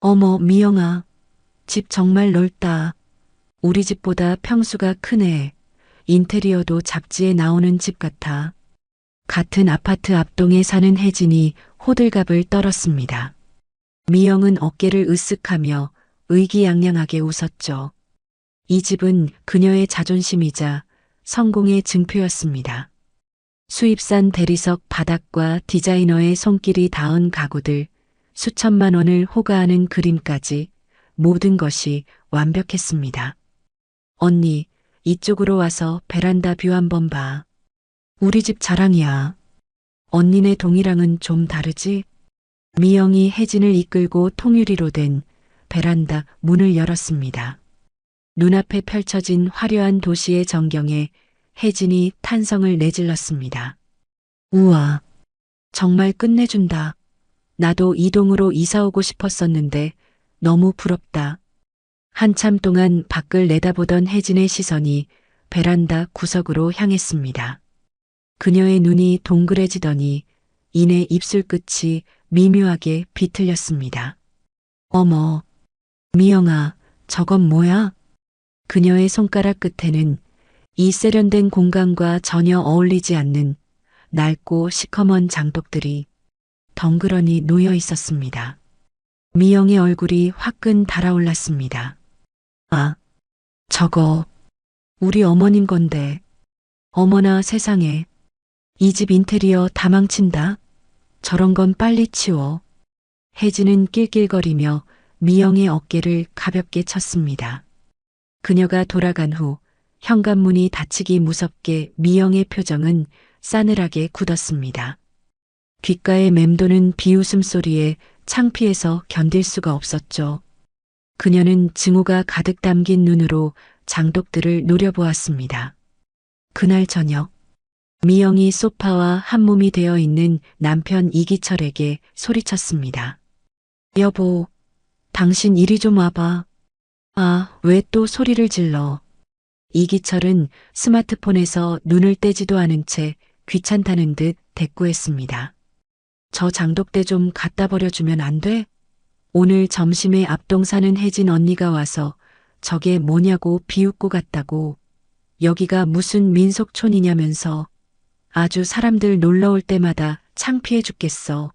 어머, 미영아. 집 정말 넓다. 우리 집보다 평수가 크네. 인테리어도 잡지에 나오는 집 같아. 같은 아파트 앞동에 사는 혜진이 호들갑을 떨었습니다. 미영은 어깨를 으쓱하며 의기양양하게 웃었죠. 이 집은 그녀의 자존심이자 성공의 증표였습니다. 수입산 대리석 바닥과 디자이너의 손길이 닿은 가구들, 수천만 원을 호가하는 그림까지 모든 것이 완벽했습니다. 언니, 이쪽으로 와서 베란다 뷰 한번 봐. 우리 집 자랑이야. 언니네 동이랑은 좀 다르지? 미영이 혜진을 이끌고 통유리로 된 베란다 문을 열었습니다. 눈앞에 펼쳐진 화려한 도시의 전경에 혜진이 탄성을 내질렀습니다. 우와, 정말 끝내준다. 나도 이 동으로 이사 오고 싶었었는데 너무 부럽다. 한참 동안 밖을 내다보던 혜진의 시선이 베란다 구석으로 향했습니다. 그녀의 눈이 동그래지더니 이내 입술 끝이 미묘하게 비틀렸습니다. 어머, 미영아, 저건 뭐야? 그녀의 손가락 끝에는 이 세련된 공간과 전혀 어울리지 않는 낡고 시커먼 장독들이 덩그러니 놓여 있었습니다. 미영의 얼굴이 화끈 달아올랐습니다. 아, 저거 우리 어머님 건데. 어머나 세상에. 이 집 인테리어 다 망친다. 저런 건 빨리 치워. 혜진은 낄낄거리며 미영의 어깨를 가볍게 쳤습니다. 그녀가 돌아간 후 현관문이 닫히기 무섭게 미영의 표정은 싸늘하게 굳었습니다. 귓가에 맴도는 비웃음 소리에 창피해서 견딜 수가 없었죠. 그녀는 증오가 가득 담긴 눈으로 장독들을 노려보았습니다. 그날 저녁, 미영이 소파와 한몸이 되어 있는 남편 이기철에게 소리쳤습니다. 여보, 당신 이리 좀 와봐. 아, 왜 또 소리를 질러. 이기철은 스마트폰에서 눈을 떼지도 않은 채 귀찮다는 듯 대꾸했습니다. 저 장독대 좀 갖다 버려주면 안 돼? 오늘 점심에 앞동 사는 혜진 언니가 와서 저게 뭐냐고 비웃고 갔다고. 여기가 무슨 민속촌이냐면서. 아주 사람들 놀러 올 때마다 창피해 죽겠어.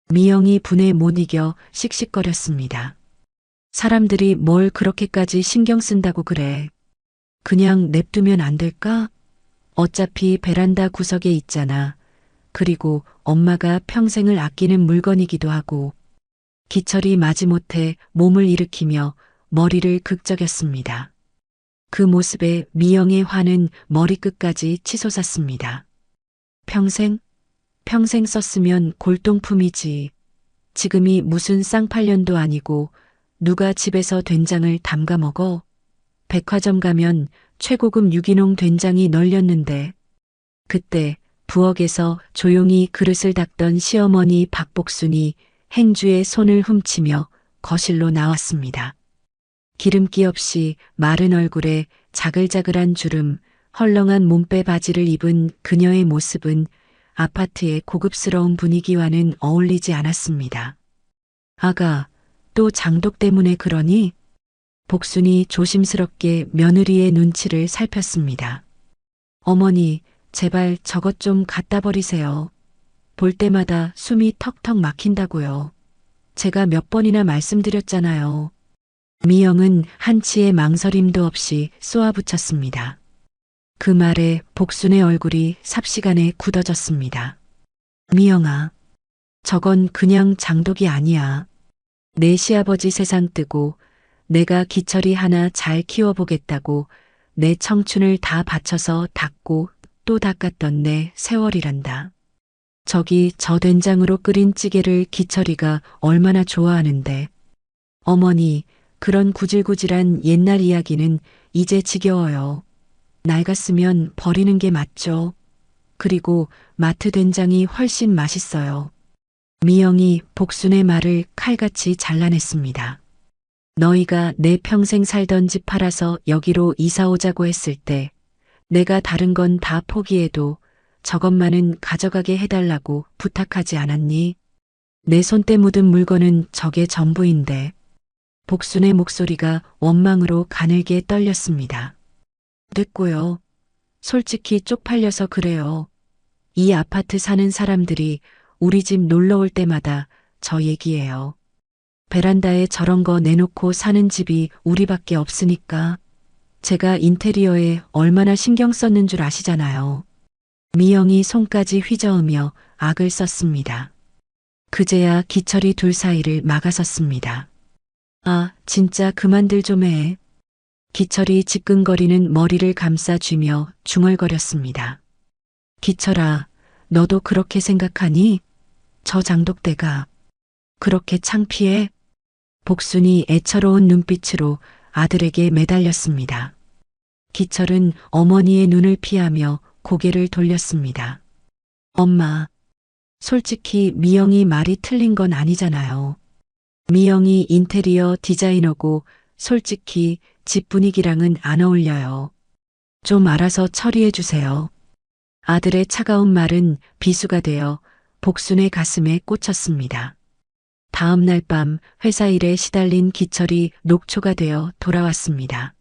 미영이 분에 못 이겨 씩씩거렸습니다. 사람들이 뭘 그렇게까지 신경 쓴다고 그래. 그냥 냅두면 안 될까? 어차피 베란다 구석에 있잖아. 그리고 엄마가 평생을 아끼는 물건이기도 하고. 기철이 마지못해 몸을 일으키며 머리를 극적였습니다. 그 모습에 미영의 화는 머리끝까지 치솟았습니다. 평생 썼으면 골동품이지. 지금이 무슨 쌍팔년도 아니고 누가 집에서 된장을 담가 먹어? 백화점 가면 최고급 유기농 된장이 널렸는데. 그때 부엌에서 조용히 그릇을 닦던 시어머니 박복순이 행주의 손을 훔치며 거실로 나왔습니다. 기름기 없이 마른 얼굴에 자글자글한 주름, 헐렁한 몸빼 바지를 입은 그녀의 모습은 아파트의 고급스러운 분위기와는 어울리지 않았습니다. 아가, 또 장독 때문에 그러니? 복순이 조심스럽게 며느리의 눈치를 살폈습니다. 어머니, 제발 저것 좀 갖다 버리세요. 볼 때마다 숨이 턱턱 막힌다고요. 제가 몇 번이나 말씀드렸잖아요. 미영은 한치의 망설임도 없이 쏘아붙였습니다. 그 말에 복순의 얼굴이 삽시간에 굳어졌습니다. 미영아, 저건 그냥 장독이 아니야. 내 시아버지 세상 뜨고 내가 기철이 하나 잘 키워보겠다고 내 청춘을 다 바쳐서 닦고 또 닦았던 내 세월이란다. 저기 저 된장으로 끓인 찌개를 기철이가 얼마나 좋아하는데. 어머니, 그런 구질구질한 옛날 이야기는 이제 지겨워요. 낡았으면 버리는 게 맞죠. 그리고 마트 된장이 훨씬 맛있어요. 미영이 복순의 말을 칼같이 잘라냈습니다. 너희가 내 평생 살던 집 팔아서 여기로 이사 오자고 했을 때 내가 다른 건 다 포기해도 저것만은 가져가게 해달라고 부탁하지 않았니? 내 손때 묻은 물건은 저게 전부인데. 복순의 목소리가 원망으로 가늘게 떨렸습니다. 됐고요. 솔직히 쪽팔려서 그래요. 이 아파트 사는 사람들이 우리 집 놀러 올 때마다 저 얘기해요. 베란다에 저런 거 내놓고 사는 집이 우리밖에 없으니까. 제가 인테리어에 얼마나 신경 썼는 줄 아시잖아요. 미영이 손까지 휘저으며 악을 썼습니다. 그제야 기철이 둘 사이를 막아섰습니다. 아, 진짜 그만들 좀 해. 기철이 지끈거리는 머리를 감싸쥐며 중얼거렸습니다. 기철아, 너도 그렇게 생각하니? 저 장독대가 그렇게 창피해? 복순이 애처로운 눈빛으로 아들에게 매달렸습니다. 기철은 어머니의 눈을 피하며 고개를 돌렸습니다. 엄마, 솔직히 미영이 말이 틀린 건 아니잖아요. 미영이 인테리어 디자이너고 솔직히 집 분위기랑은 안 어울려요. 좀 알아서 처리해 주세요. 아들의 차가운 말은 비수가 되어 복순의 가슴에 꽂혔습니다. 다음 날 밤 회사 일에 시달린 기철이 녹초가 되어 돌아왔습니다.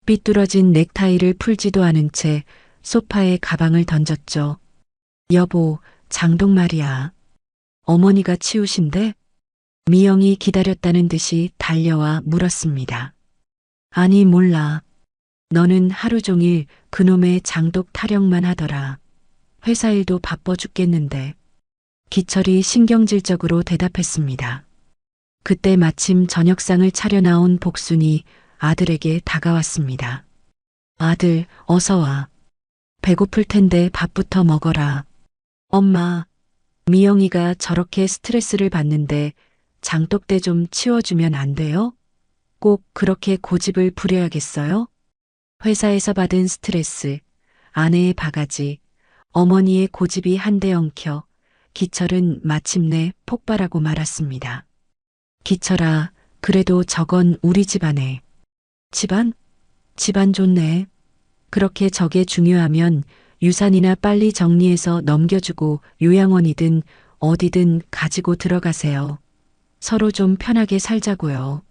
삐뚤어진 넥타이를 풀지도 않은 채 소파에 가방을 던졌죠. 여보, 장독 말이야. 어머니가 치우신대? 미영이 기다렸다는 듯이 달려와 물었습니다. 아니 몰라. 너는 하루 종일 그놈의 장독 타령만 하더라. 회사 일도 바빠 죽겠는데. 기철이 신경질적으로 대답했습니다. 그때 마침 저녁상을 차려 나온 복순이 아들에게 다가왔습니다. 아들, 어서 와. 배고플 텐데 밥부터 먹어라. 엄마, 미영이가 저렇게 스트레스를 받는데 장독대 좀 치워주면 안 돼요? 꼭 그렇게 고집을 부려야겠어요? 회사에서 받은 스트레스, 아내의 바가지, 어머니의 고집이 한데 엉켜 기철은 마침내 폭발하고 말았습니다. 기철아, 그래도 저건 우리 집안에. 집안? 집안 좋네. 그렇게 저게 중요하면 유산이나 빨리 정리해서 넘겨주고 요양원이든 어디든 가지고 들어가세요. 서로 좀 편하게 살자고요.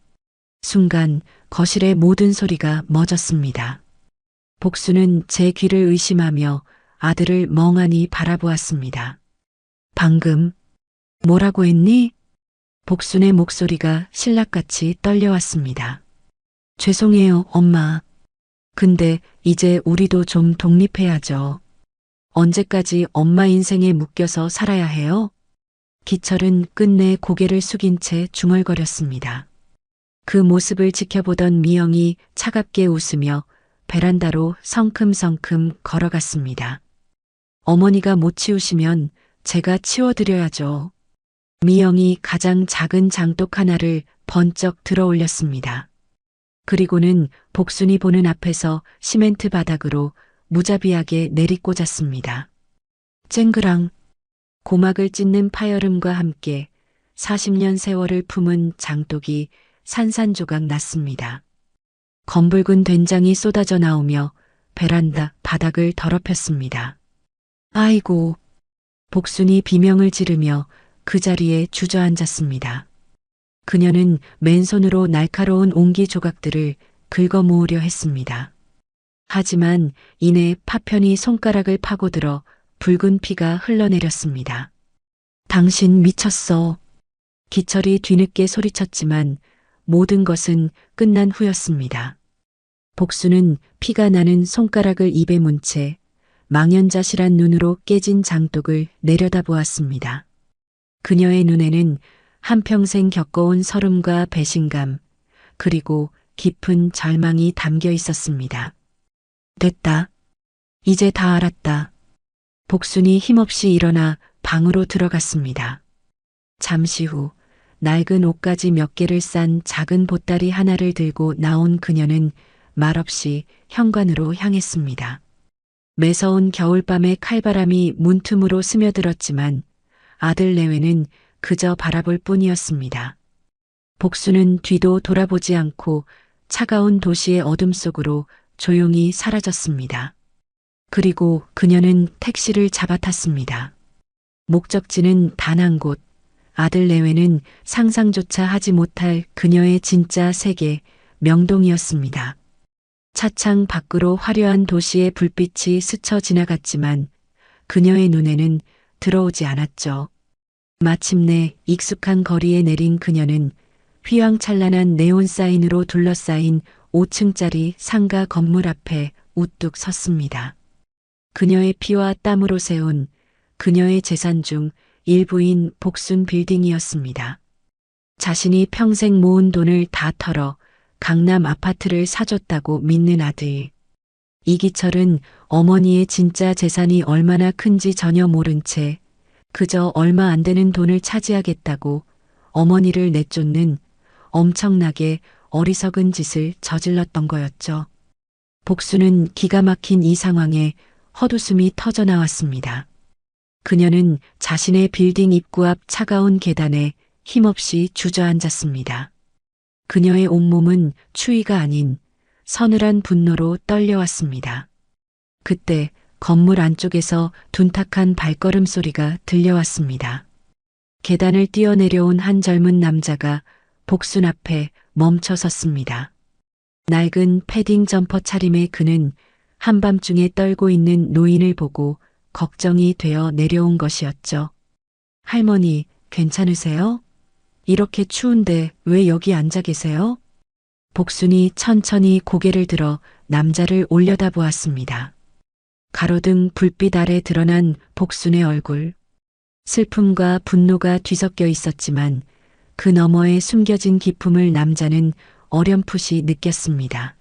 순간 거실의 모든 소리가 멎었습니다. 복수는 제 귀를 의심하며 아들을 멍하니 바라보았습니다. 방금 뭐라고 했니? 복순의 목소리가 신락같이 떨려왔습니다. 죄송해요, 엄마. 근데 이제 우리도 좀 독립해야죠. 언제까지 엄마 인생에 묶여서 살아야 해요? 기철은 끝내 고개를 숙인 채 중얼거렸습니다. 그 모습을 지켜보던 미영이 차갑게 웃으며 베란다로 성큼성큼 걸어갔습니다. 어머니가 못 치우시면 제가 치워드려야죠. 미영이 가장 작은 장독 하나를 번쩍 들어 올렸습니다. 그리고는 복순이 보는 앞에서 시멘트 바닥으로 무자비하게 내리꽂았습니다. 쨍그랑 고막을 찢는 파열음과 함께 40년 세월을 품은 장독이 산산조각 났습니다. 검붉은 된장이 쏟아져 나오며 베란다 바닥을 더럽혔습니다. 아이고, 복순이 비명을 지르며 그 자리에 주저앉았습니다. 그녀는 맨손으로 날카로운 옹기 조각들을 긁어 모으려 했습니다. 하지만 이내 파편이 손가락을 파고들어 붉은 피가 흘러내렸습니다. 당신 미쳤어. 기철이 뒤늦게 소리쳤지만 모든 것은 끝난 후였습니다. 복수는 피가 나는 손가락을 입에 문 채 망연자실한 눈으로 깨진 장독을 내려다보았습니다. 그녀의 눈에는 한평생 겪어온 서름과 배신감, 그리고 깊은 절망이 담겨 있었습니다. 됐다. 이제 다 알았다. 복순이 힘없이 일어나 방으로 들어갔습니다. 잠시 후 낡은 옷가지 몇 개를 싼 작은 보따리 하나를 들고 나온 그녀는 말없이 현관으로 향했습니다. 매서운 겨울밤의 칼바람이 문틈으로 스며들었지만 아들 내외는 그저 바라볼 뿐이었습니다. 복수는 뒤도 돌아보지 않고 차가운 도시의 어둠 속으로 조용히 사라졌습니다. 그리고 그녀는 택시를 잡아탔습니다. 목적지는 단 한 곳, 아들 내외는 상상조차 하지 못할 그녀의 진짜 세계, 명동이었습니다. 차창 밖으로 화려한 도시의 불빛이 스쳐 지나갔지만 그녀의 눈에는 들어오지 않았죠. 마침내 익숙한 거리에 내린 그녀는 휘황찬란한 네온 사인으로 둘러싸인 5층짜리 상가 건물 앞에 우뚝 섰습니다. 그녀의 피와 땀으로 세운 그녀의 재산 중 일부인 복순 빌딩이었습니다. 자신이 평생 모은 돈을 다 털어 강남 아파트를 사줬다고 믿는 아들. 이기철은 어머니의 진짜 재산이 얼마나 큰지 전혀 모른 채 그저 얼마 안 되는 돈을 차지하겠다고 어머니를 내쫓는 엄청나게 어리석은 짓을 저질렀던 거였죠. 복수는 기가 막힌 이 상황에 헛웃음이 터져 나왔습니다. 그녀는 자신의 빌딩 입구 앞 차가운 계단에 힘없이 주저앉았습니다. 그녀의 온몸은 추위가 아닌 서늘한 분노로 떨려왔습니다. 그때 건물 안쪽에서 둔탁한 발걸음 소리가 들려왔습니다. 계단을 뛰어내려온 한 젊은 남자가 복순 앞에 멈춰 섰습니다. 낡은 패딩 점퍼 차림의 그는 한밤중에 떨고 있는 노인을 보고 걱정이 되어 내려온 것이었죠. 할머니, 괜찮으세요? 이렇게 추운데 왜 여기 앉아 계세요? 복순이 천천히 고개를 들어 남자를 올려다보았습니다. 가로등 불빛 아래 드러난 복순의 얼굴. 슬픔과 분노가 뒤섞여 있었지만 그 너머에 숨겨진 기품을 남자는 어렴풋이 느꼈습니다.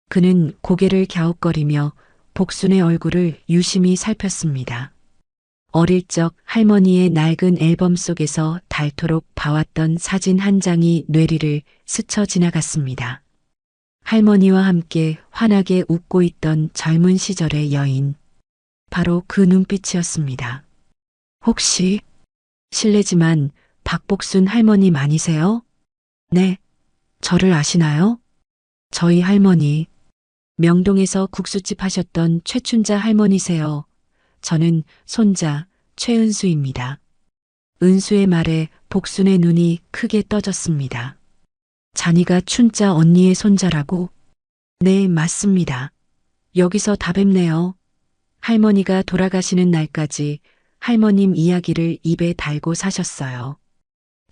그는 고개를 갸웃거리며 복순의 얼굴을 유심히 살폈습니다. 어릴 적 할머니의 낡은 앨범 속에서 닳도록 봐왔던 사진 한 장이 뇌리를 스쳐 지나갔습니다. 할머니와 함께 환하게 웃고 있던 젊은 시절의 여인. 바로 그 눈빛이었습니다. 혹시 실례지만 박복순 할머님 아니세요? 네, 저를 아시나요? 저희 할머니, 명동에서 국수집 하셨던 최춘자 할머니세요. 저는 손자 최은수입니다. 은수의 말에 복순의 눈이 크게 떠졌습니다. 자니가 춘자 언니의 손자라고? 네, 맞습니다. 여기서 다 뵙네요. 할머니가 돌아가시는 날까지 할머님 이야기를 입에 달고 사셨어요.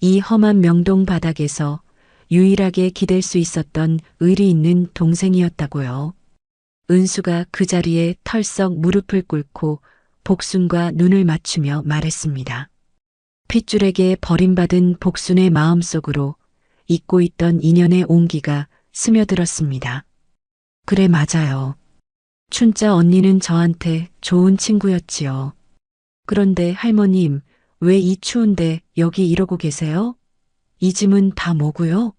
이 험한 명동 바닥에서 유일하게 기댈 수 있었던 의리 있는 동생이었다고요. 은수가 그 자리에 털썩 무릎을 꿇고 복순과 눈을 맞추며 말했습니다. 핏줄에게 버림받은 복순의 마음속으로 잊고 있던 인연의 온기가 스며들었습니다. 그래, 맞아요. 춘자 언니는 저한테 좋은 친구였지요. 그런데 할머님, 왜 이 추운데 여기 이러고 계세요? 이 짐은 다 뭐고요?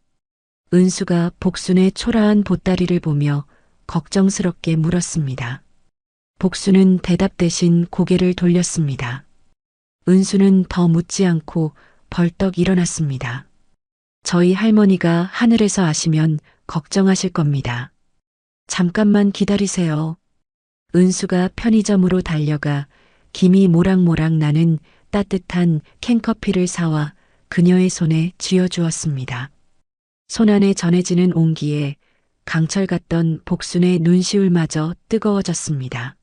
은수가 복순의 초라한 보따리를 보며 걱정스럽게 물었습니다. 복순은 대답 대신 고개를 돌렸습니다. 은수는 더 묻지 않고 벌떡 일어났습니다. 저희 할머니가 하늘에서 아시면 걱정하실 겁니다. 잠깐만 기다리세요. 은수가 편의점으로 달려가 김이 모락모락 나는 따뜻한 캔커피를 사와 그녀의 손에 쥐어주었습니다. 손안에 전해지는 온기에 강철 같던 복순의 눈시울마저 뜨거워졌습니다.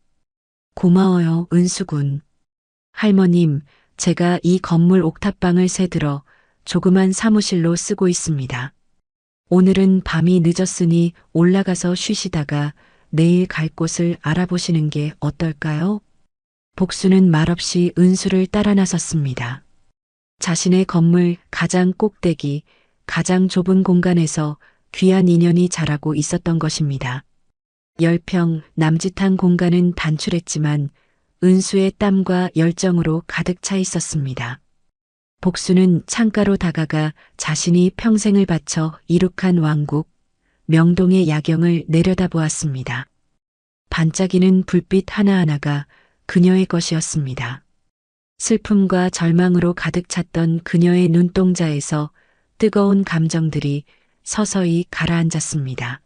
고마워요, 은수군. 할머님, 제가 이 건물 옥탑방을 새 들어 조그만 사무실로 쓰고 있습니다. 오늘은 밤이 늦었으니 올라가서 쉬시다가 내일 갈 곳을 알아보시는 게 어떨까요? 복순은 말없이 은수를 따라 나섰습니다. 자신의 건물 가장 꼭대기, 가장 좁은 공간에서 귀한 인연이 자라고 있었던 것입니다. 10평 남짓한 공간은 단출했지만 은수의 땀과 열정으로 가득 차 있었습니다. 복수는 창가로 다가가 자신이 평생을 바쳐 이룩한 왕국, 명동의 야경을 내려다보았습니다. 반짝이는 불빛 하나하나가 그녀의 것이었습니다. 슬픔과 절망으로 가득 찼던 그녀의 눈동자에서 뜨거운 감정들이 서서히 가라앉았습니다.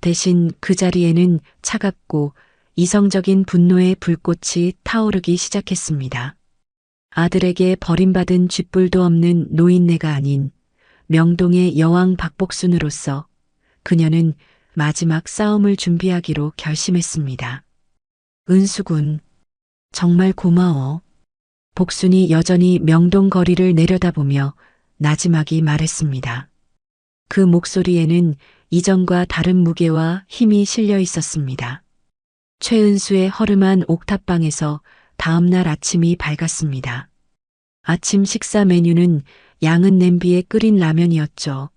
대신 그 자리에는 차갑고 이성적인 분노의 불꽃이 타오르기 시작했습니다. 아들에게 버림받은 쥐뿔도 없는 노인네가 아닌 명동의 여왕 박복순으로서 그녀는 마지막 싸움을 준비하기로 결심했습니다. 은수군, 정말 고마워. 복순이 여전히 명동 거리를 내려다보며 나지막이 말했습니다. 그 목소리에는 이전과 다른 무게와 힘이 실려 있었습니다. 최은수의 허름한 옥탑방에서 다음날 아침이 밝았습니다. 아침 식사 메뉴는 양은 냄비에 끓인 라면이었죠.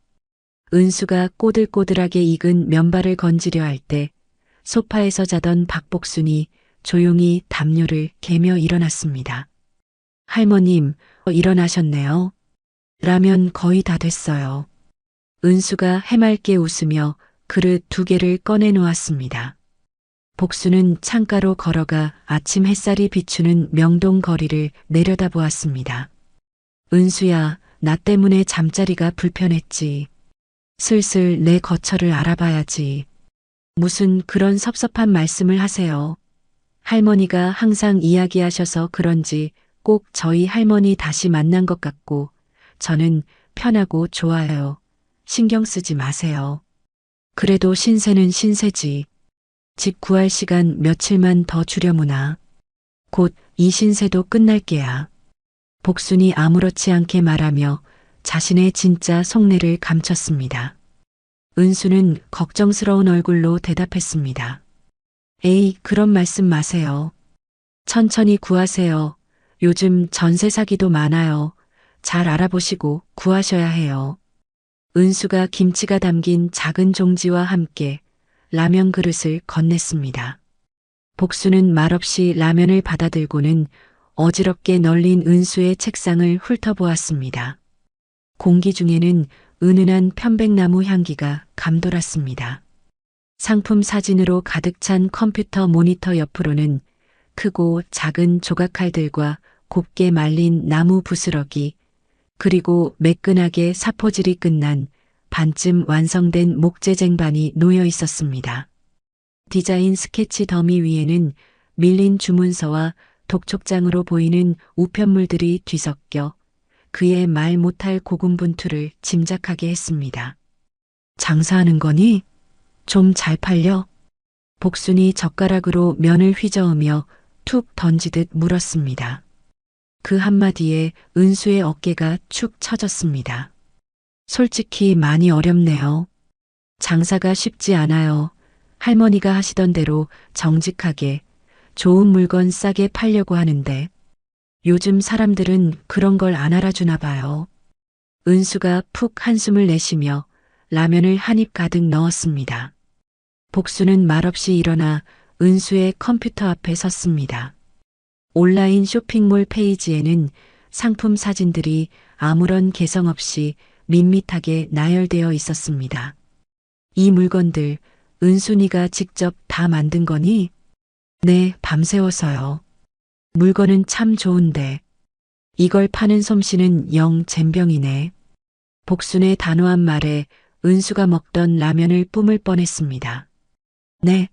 은수가 꼬들꼬들하게 익은 면발을 건지려 할 때 소파에서 자던 박복순이 조용히 담요를 개며 일어났습니다. 할머님, 일어나셨네요. 라면 거의 다 됐어요. 은수가 해맑게 웃으며 그릇 2개를 꺼내 놓았습니다. 복수는 창가로 걸어가 아침 햇살이 비추는 명동 거리를 내려다보았습니다. 은수야, 나 때문에 잠자리가 불편했지. 슬슬 내 거처를 알아봐야지. 무슨 그런 섭섭한 말씀을 하세요. 할머니가 항상 이야기하셔서 그런지 꼭 저희 할머니 다시 만난 것 같고 저는 편하고 좋아요. 신경 쓰지 마세요. 그래도 신세는 신세지. 집 구할 시간 며칠만 더 주려무나. 곧 이 신세도 끝날 게야. 복순이 아무렇지 않게 말하며 자신의 진짜 속내를 감췄습니다. 은수는 걱정스러운 얼굴로 대답했습니다. 에이, 그런 말씀 마세요. 천천히 구하세요. 요즘 전세 사기도 많아요. 잘 알아보시고 구하셔야 해요. 은수가 김치가 담긴 작은 종지와 함께 라면 그릇을 건넸습니다. 복수는 말없이 라면을 받아들고는 어지럽게 널린 은수의 책상을 훑어보았습니다. 공기 중에는 은은한 편백나무 향기가 감돌았습니다. 상품 사진으로 가득 찬 컴퓨터 모니터 옆으로는 크고 작은 조각칼들과 곱게 말린 나무 부스러기, 그리고 매끈하게 사포질이 끝난 반쯤 완성된 목재 쟁반이 놓여 있었습니다. 디자인 스케치 더미 위에는 밀린 주문서와 독촉장으로 보이는 우편물들이 뒤섞여 그의 말 못할 고군분투를 짐작하게 했습니다. 장사하는 거니? 좀 잘 팔려? 복순이 젓가락으로 면을 휘저으며 툭 던지듯 물었습니다. 그 한마디에 은수의 어깨가 축 처졌습니다. 솔직히 많이 어렵네요. 장사가 쉽지 않아요. 할머니가 하시던 대로 정직하게 좋은 물건 싸게 팔려고 하는데 요즘 사람들은 그런 걸 안 알아주나 봐요. 은수가 푹 한숨을 내쉬며 라면을 한 입 가득 넣었습니다. 복수는 말없이 일어나 은수의 컴퓨터 앞에 섰습니다. 온라인 쇼핑몰 페이지에는 상품 사진들이 아무런 개성 없이 밋밋하게 나열되어 있었습니다. 이 물건들 은순이가 직접 다 만든 거니? 네, 밤새워서요. 물건은 참 좋은데 이걸 파는 솜씨는 영 젬병이네. 복순의 단호한 말에 은수가 먹던 라면을 뿜을 뻔했습니다. 네,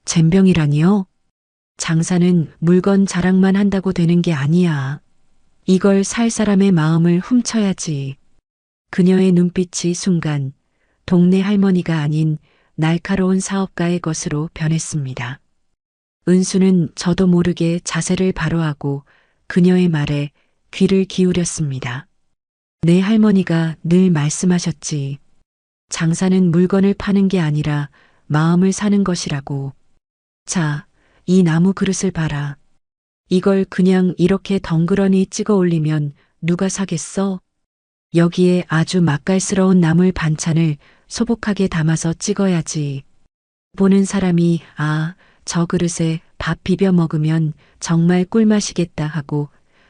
젬병이라니요? 장사는 물건 자랑만 한다고 되는 게 아니야. 이걸 살 사람의 마음을 훔쳐야지. 그녀의 눈빛이 순간 동네 할머니가 아닌 날카로운 사업가의 것으로 변했습니다. 은수는 저도 모르게 자세를 바로하고 그녀의 말에 귀를 기울였습니다. 내 할머니가 늘 말씀하셨지. 장사는 물건을 파는 게 아니라 마음을 사는 것이라고. 자, 이 나무 그릇을 봐라. 이걸 그냥 이렇게 덩그러니 찍어 올리면 누가 사겠어? 여기에 아주 맛깔스러운 나물 반찬을 소복하게 담아서 찍어야지. 보는 사람이 아, 저 그릇에 밥 비벼 먹으면 정말 꿀맛이겠다 하고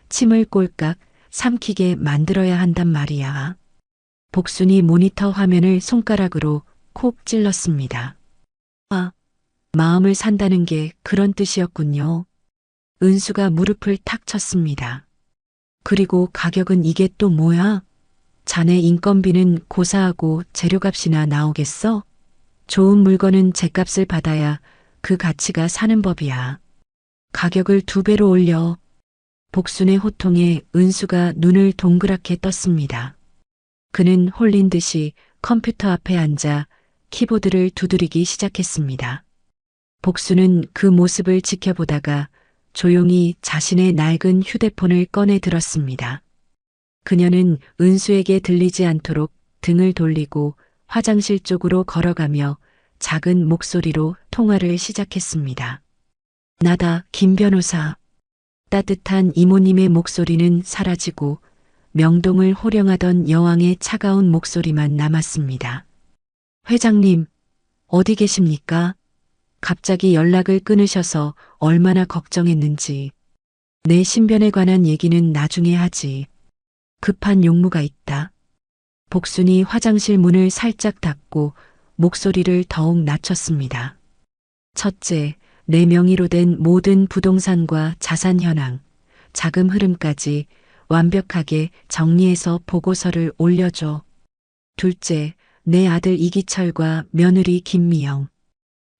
침을 꼴깍 삼키게 만들어야 한단 말이야. 복순이 모니터 화면을 손가락으로 콕 찔렀습니다. 아, 마음을 산다는 게 그런 뜻이었군요. 은수가 무릎을 탁 쳤습니다. 그리고 가격은 이게 또 뭐야? 자네 인건비는 고사하고 재료값이나 나오겠어? 좋은 물건은 죗값을 받아야 그 가치가 사는 법이야. 가격을 2배로 올려. 복순의 호통에 은수가 눈을 동그랗게 떴습니다. 그는 홀린 듯이 컴퓨터 앞에 앉아 키보드를 두드리기 시작했습니다. 복순은 그 모습을 지켜보다가 조용히 자신의 낡은 휴대폰을 꺼내 들었습니다. 그녀는 은수에게 들리지 않도록 등을 돌리고 화장실 쪽으로 걸어가며 작은 목소리로 통화를 시작했습니다. 나다, 김 변호사. 따뜻한 이모님의 목소리는 사라지고 명동을 호령하던 여왕의 차가운 목소리만 남았습니다. 회장님, 어디 계십니까? 갑자기 연락을 끊으셔서 얼마나 걱정했는지. 내 신변에 관한 얘기는 나중에 하지. 급한 용무가 있다. 복순이 화장실 문을 살짝 닫고 목소리를 더욱 낮췄습니다. 첫째, 내 명의로 된 모든 부동산과 자산 현황, 자금 흐름까지 완벽하게 정리해서 보고서를 올려줘. 둘째, 내 아들 이기철과 며느리 김미영.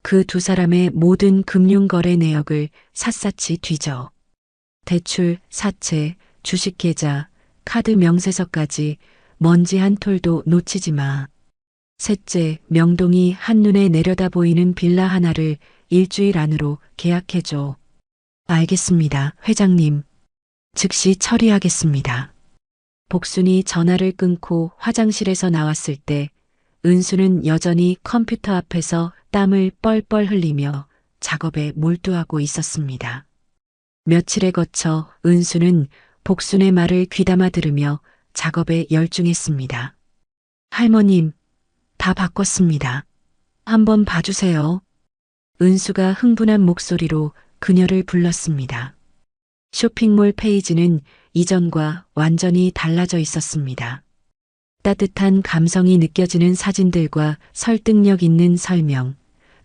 그 두 사람의 모든 금융거래 내역을 샅샅이 뒤져. 대출, 사채, 주식계좌, 카드 명세서까지 먼지 한 톨도 놓치지 마. 셋째, 명동이 한눈에 내려다 보이는 빌라 하나를 일주일 안으로 계약해줘. 알겠습니다, 회장님. 즉시 처리하겠습니다. 복순이 전화를 끊고 화장실에서 나왔을 때 은수는 여전히 컴퓨터 앞에서 땀을 뻘뻘 흘리며 작업에 몰두하고 있었습니다. 며칠에 거쳐 은수는 복순의 말을 귀담아 들으며 작업에 열중했습니다. 할머님, 다 바꿨습니다. 한번 봐주세요. 은수가 흥분한 목소리로 그녀를 불렀습니다. 쇼핑몰 페이지는 이전과 완전히 달라져 있었습니다. 따뜻한 감성이 느껴지는 사진들과 설득력 있는 설명,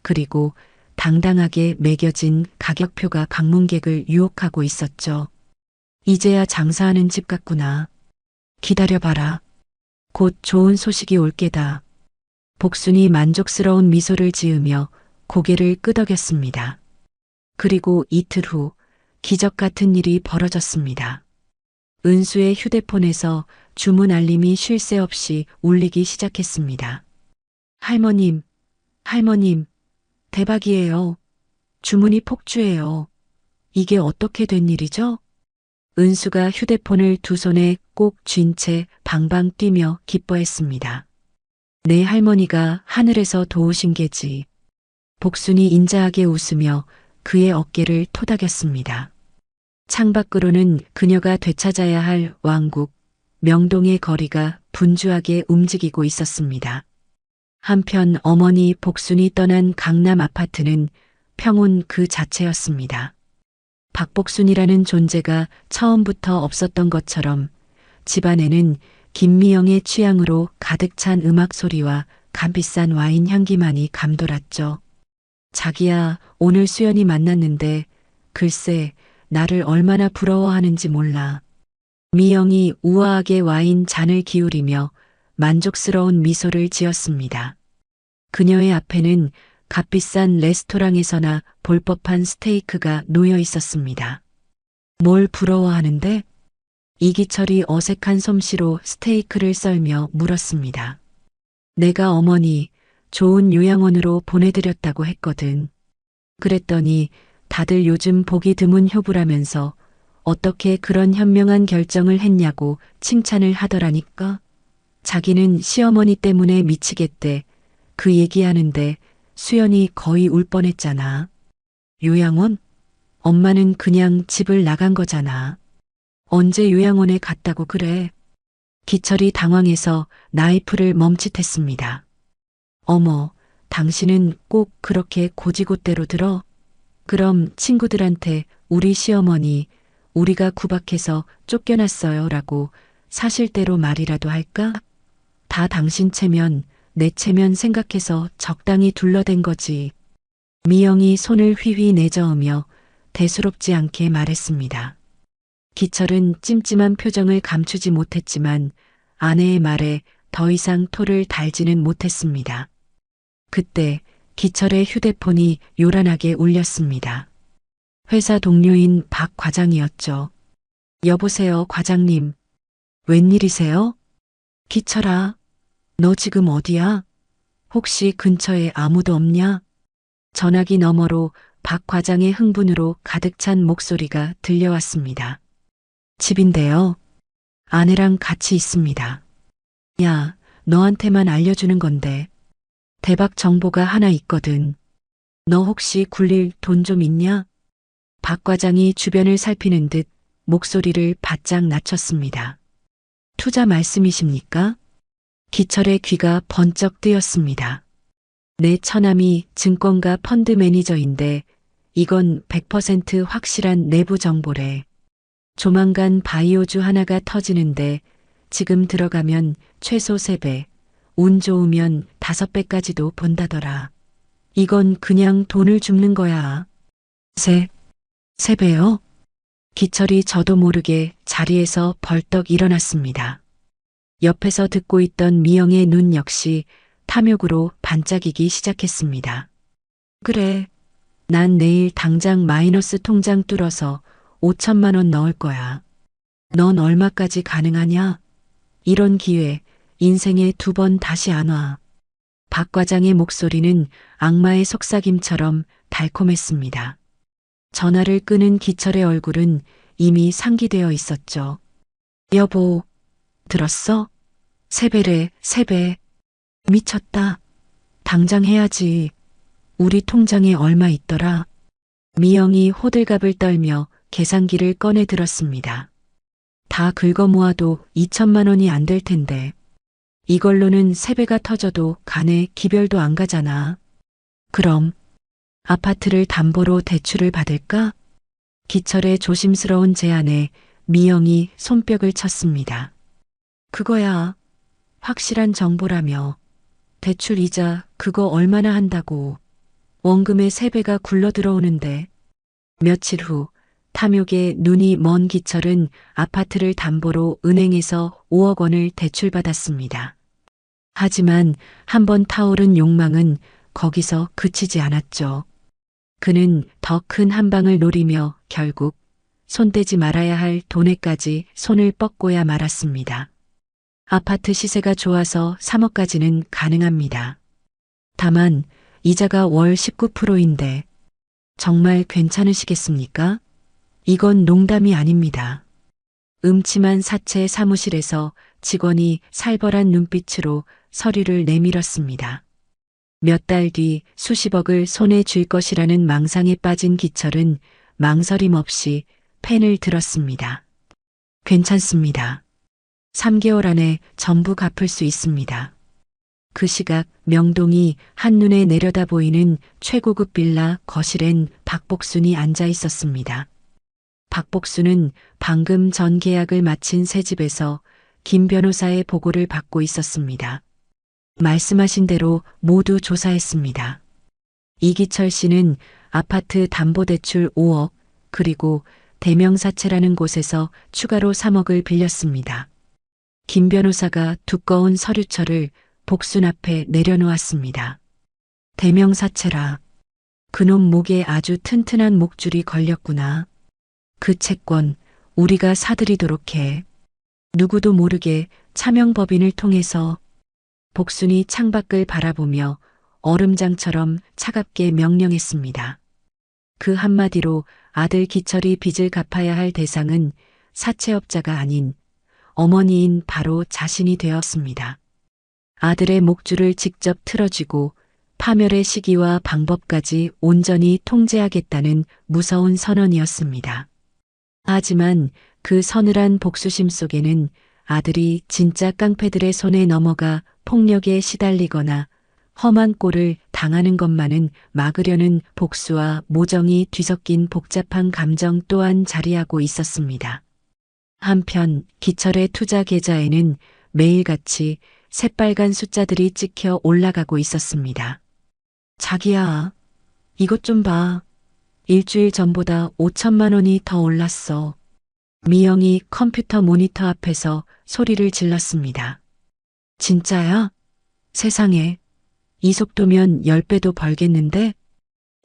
그리고 당당하게 매겨진 가격표가 방문객을 유혹하고 있었죠. 이제야 장사하는 집 같구나. 기다려봐라. 곧 좋은 소식이 올 게다. 복순이 만족스러운 미소를 지으며 고개를 끄덕였습니다. 그리고 이틀 후 기적 같은 일이 벌어졌습니다. 은수의 휴대폰에서 주문 알림이 쉴 새 없이 울리기 시작했습니다. 할머님, 할머님, 대박이에요. 주문이 폭주해요. 이게 어떻게 된 일이죠? 은수가 휴대폰을 두 손에 꼭 쥔 채 방방 뛰며 기뻐했습니다. 내 할머니가 하늘에서 도우신 게지. 복순이 인자하게 웃으며 그의 어깨를 토닥였습니다. 창밖으로는 그녀가 되찾아야 할 왕국, 명동의 거리가 분주하게 움직이고 있었습니다. 한편 어머니 복순이 떠난 강남 아파트는 평온 그 자체였습니다. 박복순이라는 존재가 처음부터 없었던 것처럼 집안에는 김미영의 취향으로 가득 찬 음악 소리와 값비싼 와인 향기만이 감돌았죠. 자기야, 오늘 수연이 만났는데 글쎄 나를 얼마나 부러워하는지 몰라. 미영이 우아하게 와인 잔을 기울이며 만족스러운 미소를 지었습니다. 그녀의 앞에는 값비싼 레스토랑에서나 볼 법한 스테이크가 놓여 있었습니다. 뭘 부러워하는데? 이기철이 어색한 솜씨로 스테이크를 썰며 물었습니다. 내가 어머니 좋은 요양원으로 보내드렸다고 했거든. 그랬더니 다들 요즘 보기 드문 효부라면서 어떻게 그런 현명한 결정을 했냐고 칭찬을 하더라니까. 자기는 시어머니 때문에 미치겠대. 그 얘기하는데 수연이 거의 울 뻔했잖아. 요양원? 엄마는 그냥 집을 나간 거잖아. 언제 요양원에 갔다고 그래? 기철이 당황해서 나이프를 멈칫했습니다. 어머, 당신은 꼭 그렇게 고지곳대로 들어? 그럼 친구들한테 우리 시어머니 우리가 구박해서 쫓겨났어요 라고 사실대로 말이라도 할까? 다 당신 체면, 내 체면 생각해서 적당히 둘러댄 거지. 미영이 손을 휘휘 내저으며 대수롭지 않게 말했습니다. 기철은 찜찜한 표정을 감추지 못했지만 아내의 말에 더 이상 토를 달지는 못했습니다. 그때 기철의 휴대폰이 요란하게 울렸습니다. 회사 동료인 박 과장이었죠. 여보세요, 과장님. 웬일이세요? 기철아, 너 지금 어디야? 혹시 근처에 아무도 없냐? 전화기 너머로 박 과장의 흥분으로 가득 찬 목소리가 들려왔습니다. 집인데요. 아내랑 같이 있습니다. 야, 너한테만 알려주는 건데. 대박 정보가 하나 있거든. 너 혹시 굴릴 돈 좀 있냐? 박 과장이 주변을 살피는 듯 목소리를 바짝 낮췄습니다. 투자 말씀이십니까? 기철의 귀가 번쩍 뜨였습니다. 내 처남이 증권가 펀드 매니저인데 이건 100% 확실한 내부 정보래. 조만간 바이오주 하나가 터지는데 지금 들어가면 최소 3배, 운 좋으면 5배까지도 본다더라. 이건 그냥 돈을 줍는 거야. 3배요? 기철이 저도 모르게 자리에서 벌떡 일어났습니다. 옆에서 듣고 있던 미영의 눈 역시 탐욕으로 반짝이기 시작했습니다. 그래, 난 내일 당장 마이너스 통장 뚫어서 5천만 원 넣을 거야. 넌 얼마까지 가능하냐? 이런 기회 인생에 2번 다시 안 와. 박 과장의 목소리는 악마의 속삭임처럼 달콤했습니다. 전화를 끄는 기철의 얼굴은 이미 상기되어 있었죠. 여보, 들었어? 3배래, 3배. 미쳤다. 당장 해야지. 우리 통장에 얼마 있더라? 미영이 호들갑을 떨며 계산기를 꺼내 들었습니다. 다 긁어 모아도 2천만 원이 안 될 텐데. 이걸로는 3배가 터져도 간에 기별도 안 가잖아. 그럼 아파트를 담보로 대출을 받을까? 기철의 조심스러운 제안에 미영이 손뼉을 쳤습니다. 그거야. 확실한 정보라며. 대출 이자 그거 얼마나 한다고. 원금의 3배가 굴러 들어오는데. 며칠 후 탐욕에 눈이 먼 기철은 아파트를 담보로 은행에서 5억 원을 대출받았습니다. 하지만 한번 타오른 욕망은 거기서 그치지 않았죠. 그는 더 큰 한 방을 노리며 결국 손대지 말아야 할 돈에까지 손을 뻗고야 말았습니다. 아파트 시세가 좋아서 3억까지는 가능합니다. 다만 이자가 월 19%인데 정말 괜찮으시겠습니까? 이건 농담이 아닙니다. 음침한 사채 사무실에서 직원이 살벌한 눈빛으로 서류를 내밀었습니다. 몇 달 뒤 수십억을 손에 쥘 것이라는 망상에 빠진 기철은 망설임 없이 펜을 들었습니다. 괜찮습니다. 3개월 안에 전부 갚을 수 있습니다. 그 시각 명동이 한눈에 내려다 보이는 최고급 빌라 거실엔 박복순이 앉아 있었습니다. 박복순은 방금 전 계약을 마친 새 집에서 김 변호사의 보고를 받고 있었습니다. 말씀하신 대로 모두 조사했습니다. 이기철 씨는 아파트 담보대출 5억 그리고 대명사채라는 곳에서 추가로 3억을 빌렸습니다. 김 변호사가 두꺼운 서류철을 복순 앞에 내려놓았습니다. 대명사채라. 그놈 목에 아주 튼튼한 목줄이 걸렸구나. 그 채권 우리가 사들이도록 해. 누구도 모르게 차명법인을 통해서. 복순이 창밖을 바라보며 얼음장처럼 차갑게 명령했습니다. 그 한마디로 아들 기철이 빚을 갚아야 할 대상은 사채업자가 아닌 어머니인 바로 자신이 되었습니다. 아들의 목줄을 직접 틀어쥐고 파멸의 시기와 방법까지 온전히 통제하겠다는 무서운 선언이었습니다. 하지만 그 서늘한 복수심 속에는 아들이 진짜 깡패들의 손에 넘어가 폭력에 시달리거나 험한 꼴을 당하는 것만은 막으려는 복수와 모정이 뒤섞인 복잡한 감정 또한 자리하고 있었습니다. 한편 기철의 투자 계좌에는 매일같이 새빨간 숫자들이 찍혀 올라가고 있었습니다. 자기야, 이것 좀 봐. 일주일 전보다 5천만 원이 더 올랐어. 미영이 컴퓨터 모니터 앞에서 소리를 질렀습니다. 진짜야? 세상에. 이 속도면 10배도 벌겠는데?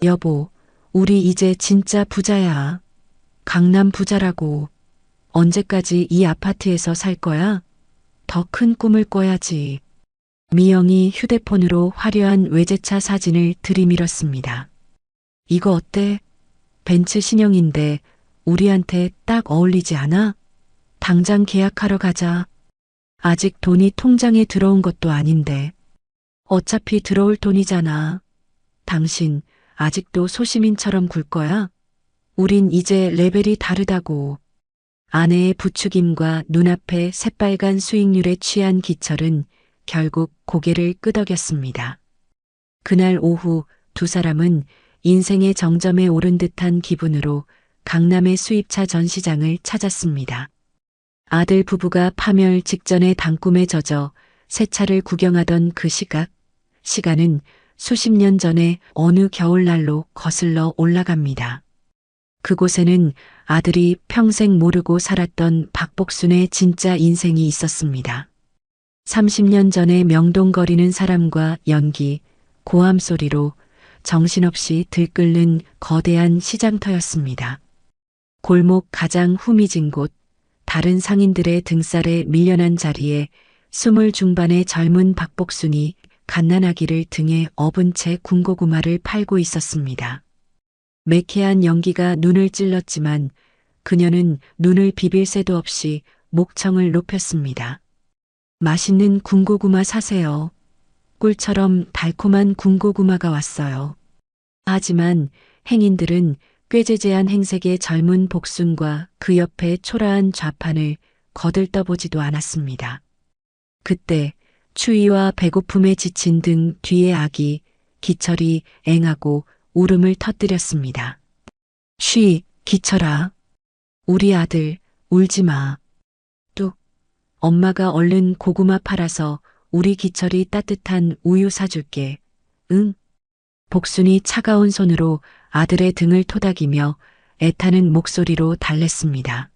여보, 우리 이제 진짜 부자야. 강남 부자라고. 언제까지 이 아파트에서 살 거야? 더 큰 꿈을 꿔야지. 미영이 휴대폰으로 화려한 외제차 사진을 들이밀었습니다. 이거 어때? 벤츠 신형인데 우리한테 딱 어울리지 않아? 당장 계약하러 가자. 아직 돈이 통장에 들어온 것도 아닌데. 어차피 들어올 돈이잖아. 당신 아직도 소시민처럼 굴 거야? 우린 이제 레벨이 다르다고. 아내의 부추김과 눈앞의 새빨간 수익률에 취한 기철은 결국 고개를 끄덕였습니다. 그날 오후 두 사람은 인생의 정점에 오른 듯한 기분으로 강남의 수입차 전시장을 찾았습니다. 아들 부부가 파멸 직전의 단꿈에 젖어 새 차를 구경하던 그 시간은 수십 년 전의 어느 겨울날로 거슬러 올라갑니다. 그곳에는 아들이 평생 모르고 살았던 박복순의 진짜 인생이 있었습니다. 30년 전에 명동거리는 사람과 연기, 고함 소리로 정신없이 들끓는 거대한 시장터였습니다. 골목 가장 후미진 곳, 다른 상인들의 등살에 밀려난 자리에 스물 중반의 젊은 박복순이 갓난아기를 등에 업은 채 군고구마를 팔고 있었습니다. 매캐한 연기가 눈을 찔렀지만 그녀는 눈을 비빌 새도 없이 목청을 높였습니다. 맛있는 군고구마 사세요. 꿀처럼 달콤한 군고구마가 왔어요. 하지만 행인들은 꾀재재한 행색의 젊은 복순과 그 옆에 초라한 좌판을 거들떠보지도 않았습니다. 그때 추위와 배고픔에 지친 등 뒤에 아기 기철이 앵하고 울음을 터뜨렸습니다. 쉬, 기철아. 우리 아들 울지 마. 뚝. 엄마가 얼른 고구마 팔아서 우리 기철이 따뜻한 우유 사줄게. 응? 복순이 차가운 손으로 아들의 등을 토닥이며 애타는 목소리로 달랬습니다.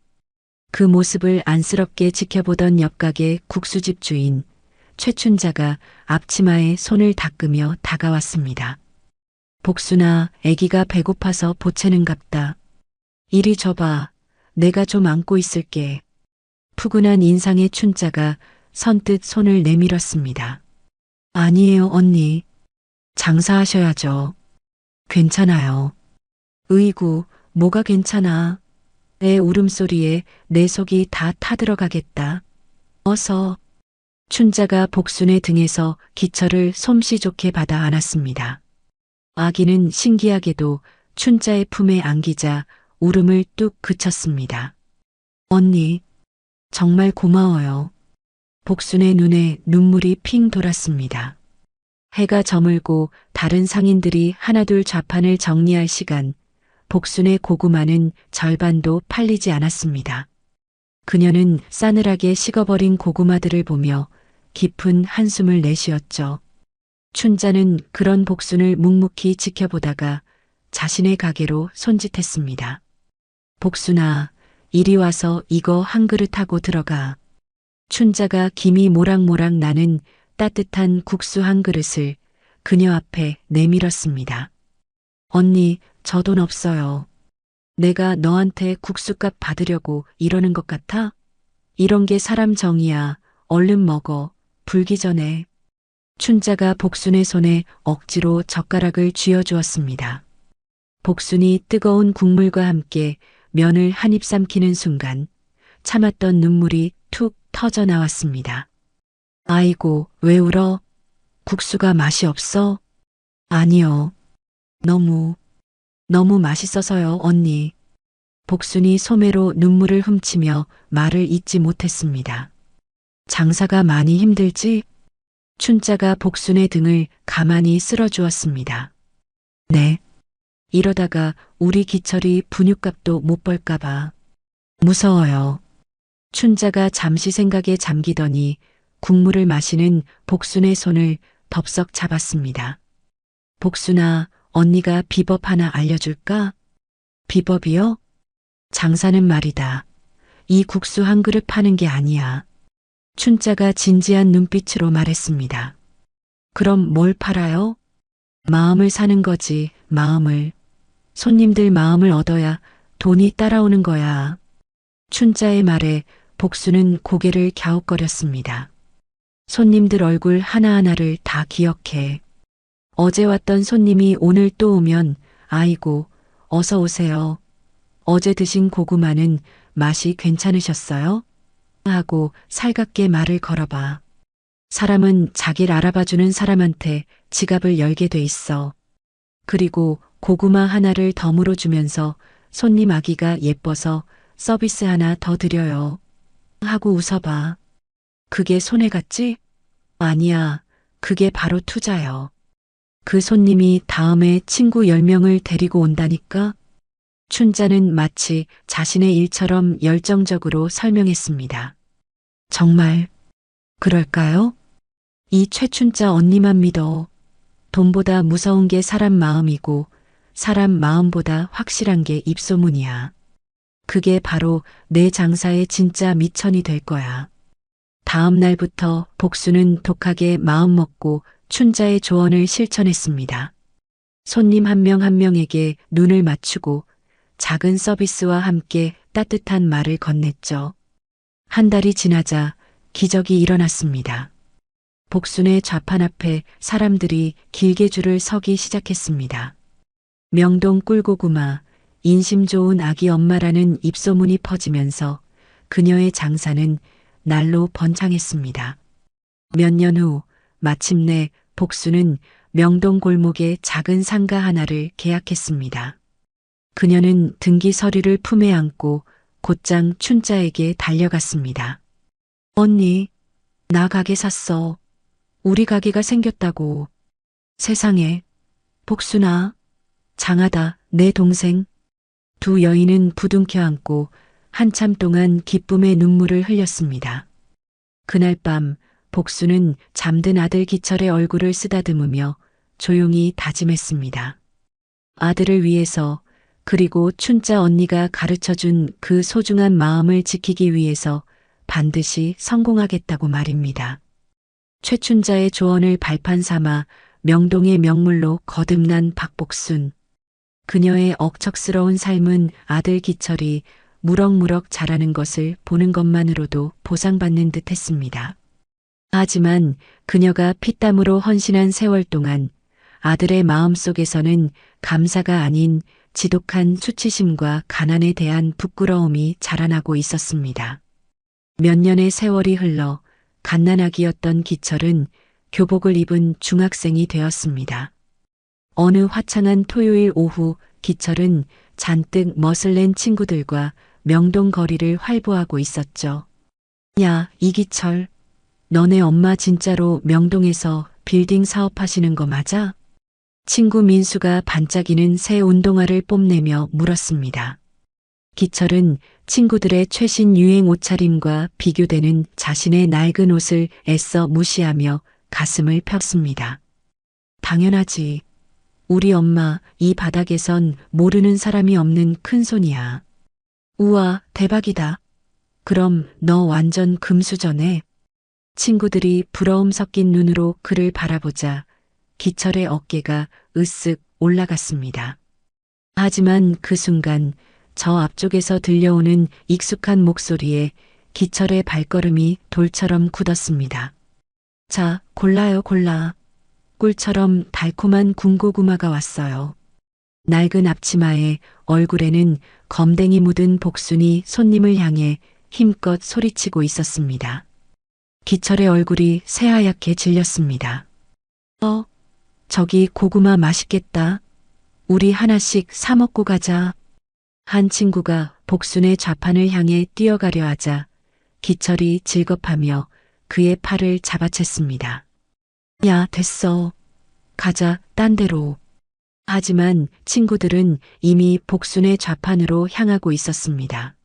그 모습을 안쓰럽게 지켜보던 옆가게 국수집 주인 최춘자가 앞치마에 손을 닦으며 다가왔습니다. 복순아, 애기가 배고파서 보채는갑다. 이리 줘봐. 내가 좀 안고 있을게. 푸근한 인상의 춘자가 선뜻 손을 내밀었습니다. 아니에요, 언니. 장사하셔야죠. 괜찮아요. 으이구, 뭐가 괜찮아. 애 울음소리에 내 속이 다 타들어가겠다. 어서. 춘자가 복순의 등에서 기철을 솜씨 좋게 받아 안았습니다. 아기는 신기하게도 춘자의 품에 안기자 울음을 뚝 그쳤습니다. 언니, 정말 고마워요. 복순의 눈에 눈물이 핑 돌았습니다. 해가 저물고 다른 상인들이 하나둘 좌판을 정리할 시간, 복순의 고구마는 절반도 팔리지 않았습니다. 그녀는 싸늘하게 식어버린 고구마들을 보며 깊은 한숨을 내쉬었죠. 춘자는 그런 복순을 묵묵히 지켜보다가 자신의 가게로 손짓했습니다. 복순아, 이리 와서 이거 한 그릇 하고 들어가. 춘자가 김이 모락모락 나는 따뜻한 국수 한 그릇을 그녀 앞에 내밀었습니다. 언니, 저 돈 없어요. 내가 너한테 국수값 받으려고 이러는 것 같아? 이런 게 사람 정이야. 얼른 먹어. 불기 전에. 춘자가 복순의 손에 억지로 젓가락을 쥐어주었습니다. 복순이 뜨거운 국물과 함께 면을 한 입 삼키는 순간 참았던 눈물이 툭 터져 나왔습니다. 아이고, 왜 울어? 국수가 맛이 없어? 아니요. 너무 맛있어서요, 언니. 복순이 소매로 눈물을 훔치며 말을 잇지 못했습니다. 장사가 많이 힘들지? 춘자가 복순의 등을 가만히 쓸어주었습니다. 네. 이러다가 우리 기철이 분유값도 못 벌까봐. 무서워요. 춘자가 잠시 생각에 잠기더니 국물을 마시는 복순의 손을 덥석 잡았습니다. 복순아, 언니가 비법 하나 알려줄까? 비법이요? 장사는 말이다. 이 국수 한 그릇 파는 게 아니야. 춘자가 진지한 눈빛으로 말했습니다. 그럼 뭘 팔아요? 마음을 사는 거지, 마음을. 손님들 마음을 얻어야 돈이 따라오는 거야. 춘자의 말에 복수는 고개를 갸웃거렸습니다. 손님들 얼굴 하나하나를 다 기억해. 어제 왔던 손님이 오늘 또 오면 아이고 어서 오세요. 어제 드신 고구마는 맛이 괜찮으셨어요? 하고 살갑게 말을 걸어봐. 사람은 자기를 알아봐주는 사람한테 지갑을 열게 돼 있어. 그리고 고구마 하나를 덤으로 주면서 손님 아기가 예뻐서 서비스 하나 더 드려요. 하고 웃어봐. 그게 손해 같지? 아니야. 그게 바로 투자요. 그 손님이 다음에 친구 10명을 데리고 온다니까? 춘자는 마치 자신의 일처럼 열정적으로 설명했습니다. 정말 그럴까요? 이 최춘자 언니만 믿어. 돈보다 무서운 게 사람 마음이고 사람 마음보다 확실한 게 입소문이야. 그게 바로 내 장사의 진짜 미천이 될 거야. 다음 날부터 복수는 독하게 마음먹고 춘자의 조언을 실천했습니다. 손님 한 명 한 명에게 눈을 맞추고 작은 서비스와 함께 따뜻한 말을 건넸죠. 한 달이 지나자 기적이 일어났습니다. 복순의 좌판 앞에 사람들이 길게 줄을 서기 시작했습니다. 명동 꿀고구마, 인심 좋은 아기 엄마라는 입소문이 퍼지면서 그녀의 장사는 날로 번창했습니다. 몇 년 후 마침내 복수는 명동 골목에 작은 상가 하나를 계약했습니다. 그녀는 등기 서류를 품에 안고 곧장 춘자에게 달려갔습니다. 언니, 나 가게 샀어. 우리 가게가 생겼다고. 세상에, 복순아, 장하다, 내 동생. 두 여인은 부둥켜 안고 한참 동안 기쁨의 눈물을 흘렸습니다. 그날 밤 복수는 잠든 아들 기철의 얼굴을 쓰다듬으며 조용히 다짐했습니다. 아들을 위해서 그리고 춘자 언니가 가르쳐준 그 소중한 마음을 지키기 위해서 반드시 성공하겠다고 말입니다. 최춘자의 조언을 발판 삼아 명동의 명물로 거듭난 박복순. 그녀의 억척스러운 삶은 아들 기철이 무럭무럭 자라는 것을 보는 것만으로도 보상받는 듯 했습니다. 하지만 그녀가 피땀으로 헌신한 세월 동안 아들의 마음속에서는 감사가 아닌 지독한 수치심과 가난에 대한 부끄러움이 자라나고 있었습니다. 몇 년의 세월이 흘러 갓난아기였던 기철은 교복을 입은 중학생이 되었습니다. 어느 화창한 토요일 오후 기철은 잔뜩 멋을 낸 친구들과 명동 거리를 활보하고 있었죠. 야, 이기철. 너네 엄마 진짜로 명동에서 빌딩 사업하시는 거 맞아? 친구 민수가 반짝이는 새 운동화를 뽐내며 물었습니다. 기철은 친구들의 최신 유행 옷차림과 비교되는 자신의 낡은 옷을 애써 무시하며 가슴을 폈습니다. 당연하지. 우리 엄마 이 바닥에선 모르는 사람이 없는 큰손이야. 우와, 대박이다. 그럼 너 완전 금수저네. 친구들이 부러움 섞인 눈으로 그를 바라보자 기철의 어깨가 으쓱 올라갔습니다. 하지만 그 순간 저 앞쪽에서 들려오는 익숙한 목소리에 기철의 발걸음이 돌처럼 굳었습니다. 자, 골라요, 골라. 꿀처럼 달콤한 군고구마가 왔어요. 낡은 앞치마에 얼굴에는 검댕이 묻은 복순이 손님을 향해 힘껏 소리치고 있었습니다. 기철의 얼굴이 새하얗게 질렸습니다. 저기 고구마 맛있겠다. 우리 하나씩 사 먹고 가자. 한 친구가 복순의 좌판을 향해 뛰어가려 하자 기철이 질겁하며 그의 팔을 잡아챘습니다. 야, 됐어. 가자, 딴 데로. 하지만 친구들은 이미 복순의 좌판으로 향하고 있었습니다.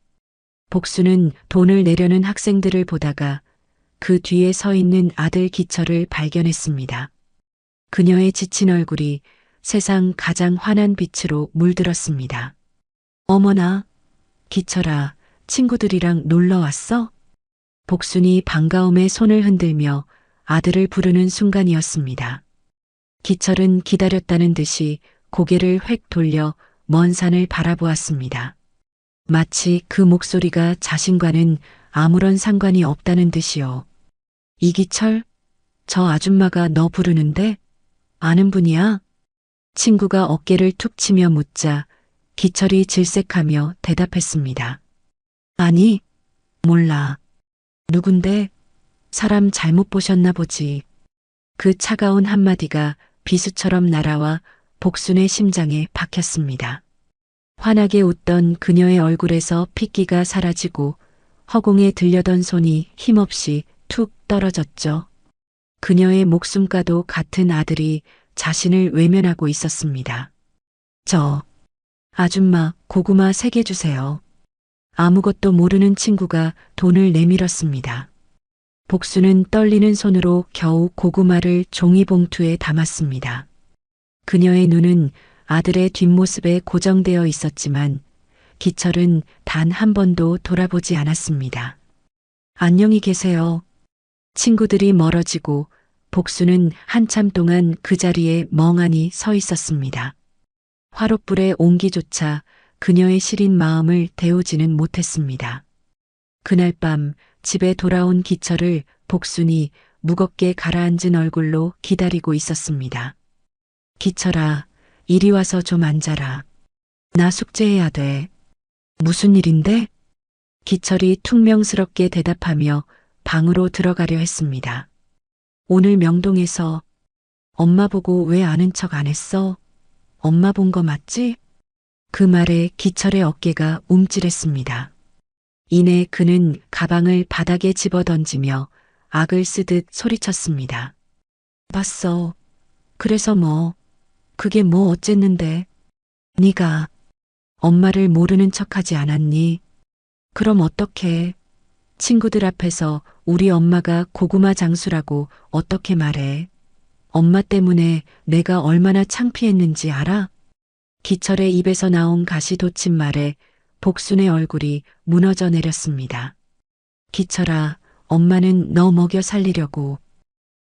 복순은 돈을 내려는 학생들을 보다가 그 뒤에 서 있는 아들 기철을 발견했습니다. 그녀의 지친 얼굴이 세상 가장 환한 빛으로 물들었습니다. 어머나, 기철아, 친구들이랑 놀러 왔어? 복순이 반가움에 손을 흔들며 아들을 부르는 순간이었습니다. 기철은 기다렸다는 듯이 고개를 획 돌려 먼 산을 바라보았습니다. 마치 그 목소리가 자신과는 아무런 상관이 없다는 듯이요. 이기철? 저 아줌마가 너 부르는데? 아는 분이야? 친구가 어깨를 툭 치며 묻자 기철이 질색하며 대답했습니다. 아니, 몰라. 누군데? 사람 잘못 보셨나 보지. 그 차가운 한마디가 비수처럼 날아와 복순의 심장에 박혔습니다. 환하게 웃던 그녀의 얼굴에서 핏기가 사라지고 허공에 들려던 손이 힘없이 툭 떨어졌죠. 그녀의 목숨과도 같은 아들이 자신을 외면하고 있었습니다. 저, 아줌마, 고구마 3개 주세요. 아무것도 모르는 친구가 돈을 내밀었습니다. 복수는 떨리는 손으로 겨우 고구마를 종이봉투에 담았습니다. 그녀의 눈은 아들의 뒷모습에 고정되어 있었지만 기철은 단 한 번도 돌아보지 않았습니다. 안녕히 계세요. 친구들이 멀어지고 복수는 한참 동안 그 자리에 멍하니 서 있었습니다. 화롯불의 온기조차 그녀의 시린 마음을 데우지는 못했습니다. 그날 밤 집에 돌아온 기철을 복순이 무겁게 가라앉은 얼굴로 기다리고 있었습니다. 기철아, 이리 와서 좀 앉아라. 나 숙제해야 돼. 무슨 일인데? 기철이 퉁명스럽게 대답하며 방으로 들어가려 했습니다. 오늘 명동에서 엄마 보고 왜 아는 척 안 했어? 엄마 본 거 맞지? 그 말에 기철의 어깨가 움찔했습니다. 이내 그는 가방을 바닥에 집어던지며 악을 쓰듯 소리쳤습니다. 봤어. 그래서 뭐? 그게 뭐 어쨌는데? 네가 엄마를 모르는 척하지 않았니? 그럼 어떡해? 친구들 앞에서 우리 엄마가 고구마 장수라고 어떻게 말해? 엄마 때문에 내가 얼마나 창피했는지 알아? 기철의 입에서 나온 가시 돋친 말에 복순의 얼굴이 무너져 내렸습니다. 기철아, 엄마는 너 먹여 살리려고.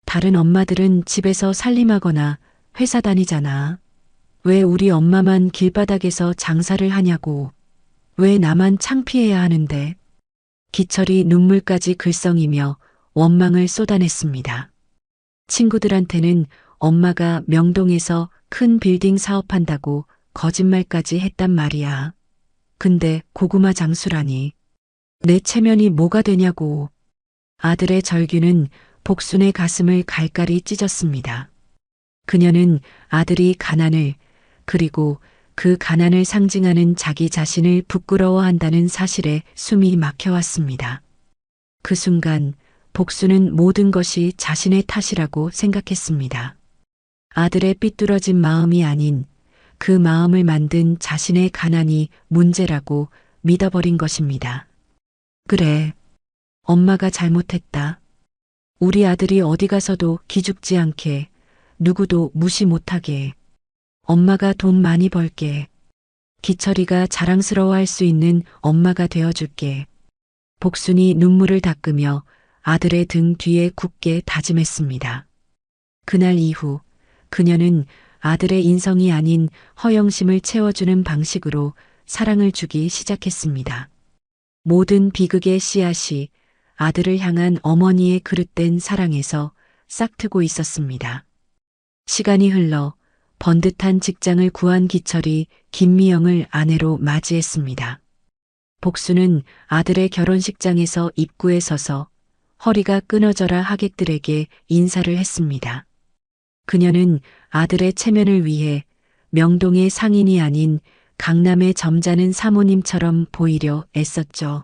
다른 엄마들은 집에서 살림하거나 회사 다니잖아. 왜 우리 엄마만 길바닥에서 장사를 하냐고. 왜 나만 창피해야 하는데. 기철이 눈물까지 글썽이며 원망을 쏟아냈습니다. 친구들한테는 엄마가 명동에서 큰 빌딩 사업한다고 거짓말까지 했단 말이야. 근데 고구마 장수라니. 내 체면이 뭐가 되냐고. 아들의 절규는 복순의 가슴을 갈갈이 찢었습니다. 그녀는 아들이 가난을, 그리고 그 가난을 상징하는 자기 자신을 부끄러워한다는 사실에 숨이 막혀왔습니다. 그 순간 복수는 모든 것이 자신의 탓이라고 생각했습니다. 아들의 삐뚤어진 마음이 아닌 그 마음을 만든 자신의 가난이 문제라고 믿어버린 것입니다. 그래, 엄마가 잘못했다. 우리 아들이 어디 가서도 기죽지 않게, 누구도 무시 못하게. 엄마가 돈 많이 벌게. 기철이가 자랑스러워할 수 있는 엄마가 되어줄게. 복순이 눈물을 닦으며 아들의 등 뒤에 굳게 다짐했습니다. 그날 이후 그녀는 아들의 인성이 아닌 허영심을 채워주는 방식으로 사랑을 주기 시작했습니다. 모든 비극의 씨앗이 아들을 향한 어머니의 그릇된 사랑에서 싹트고 있었습니다. 시간이 흘러 번듯한 직장을 구한 기철이 김미영을 아내로 맞이했습니다. 복수는 아들의 결혼식장에서 입구에 서서 허리가 끊어져라 하객들에게 인사를 했습니다. 그녀는 아들의 체면을 위해 명동의 상인이 아닌 강남의 점잖은 사모님처럼 보이려 애썼죠.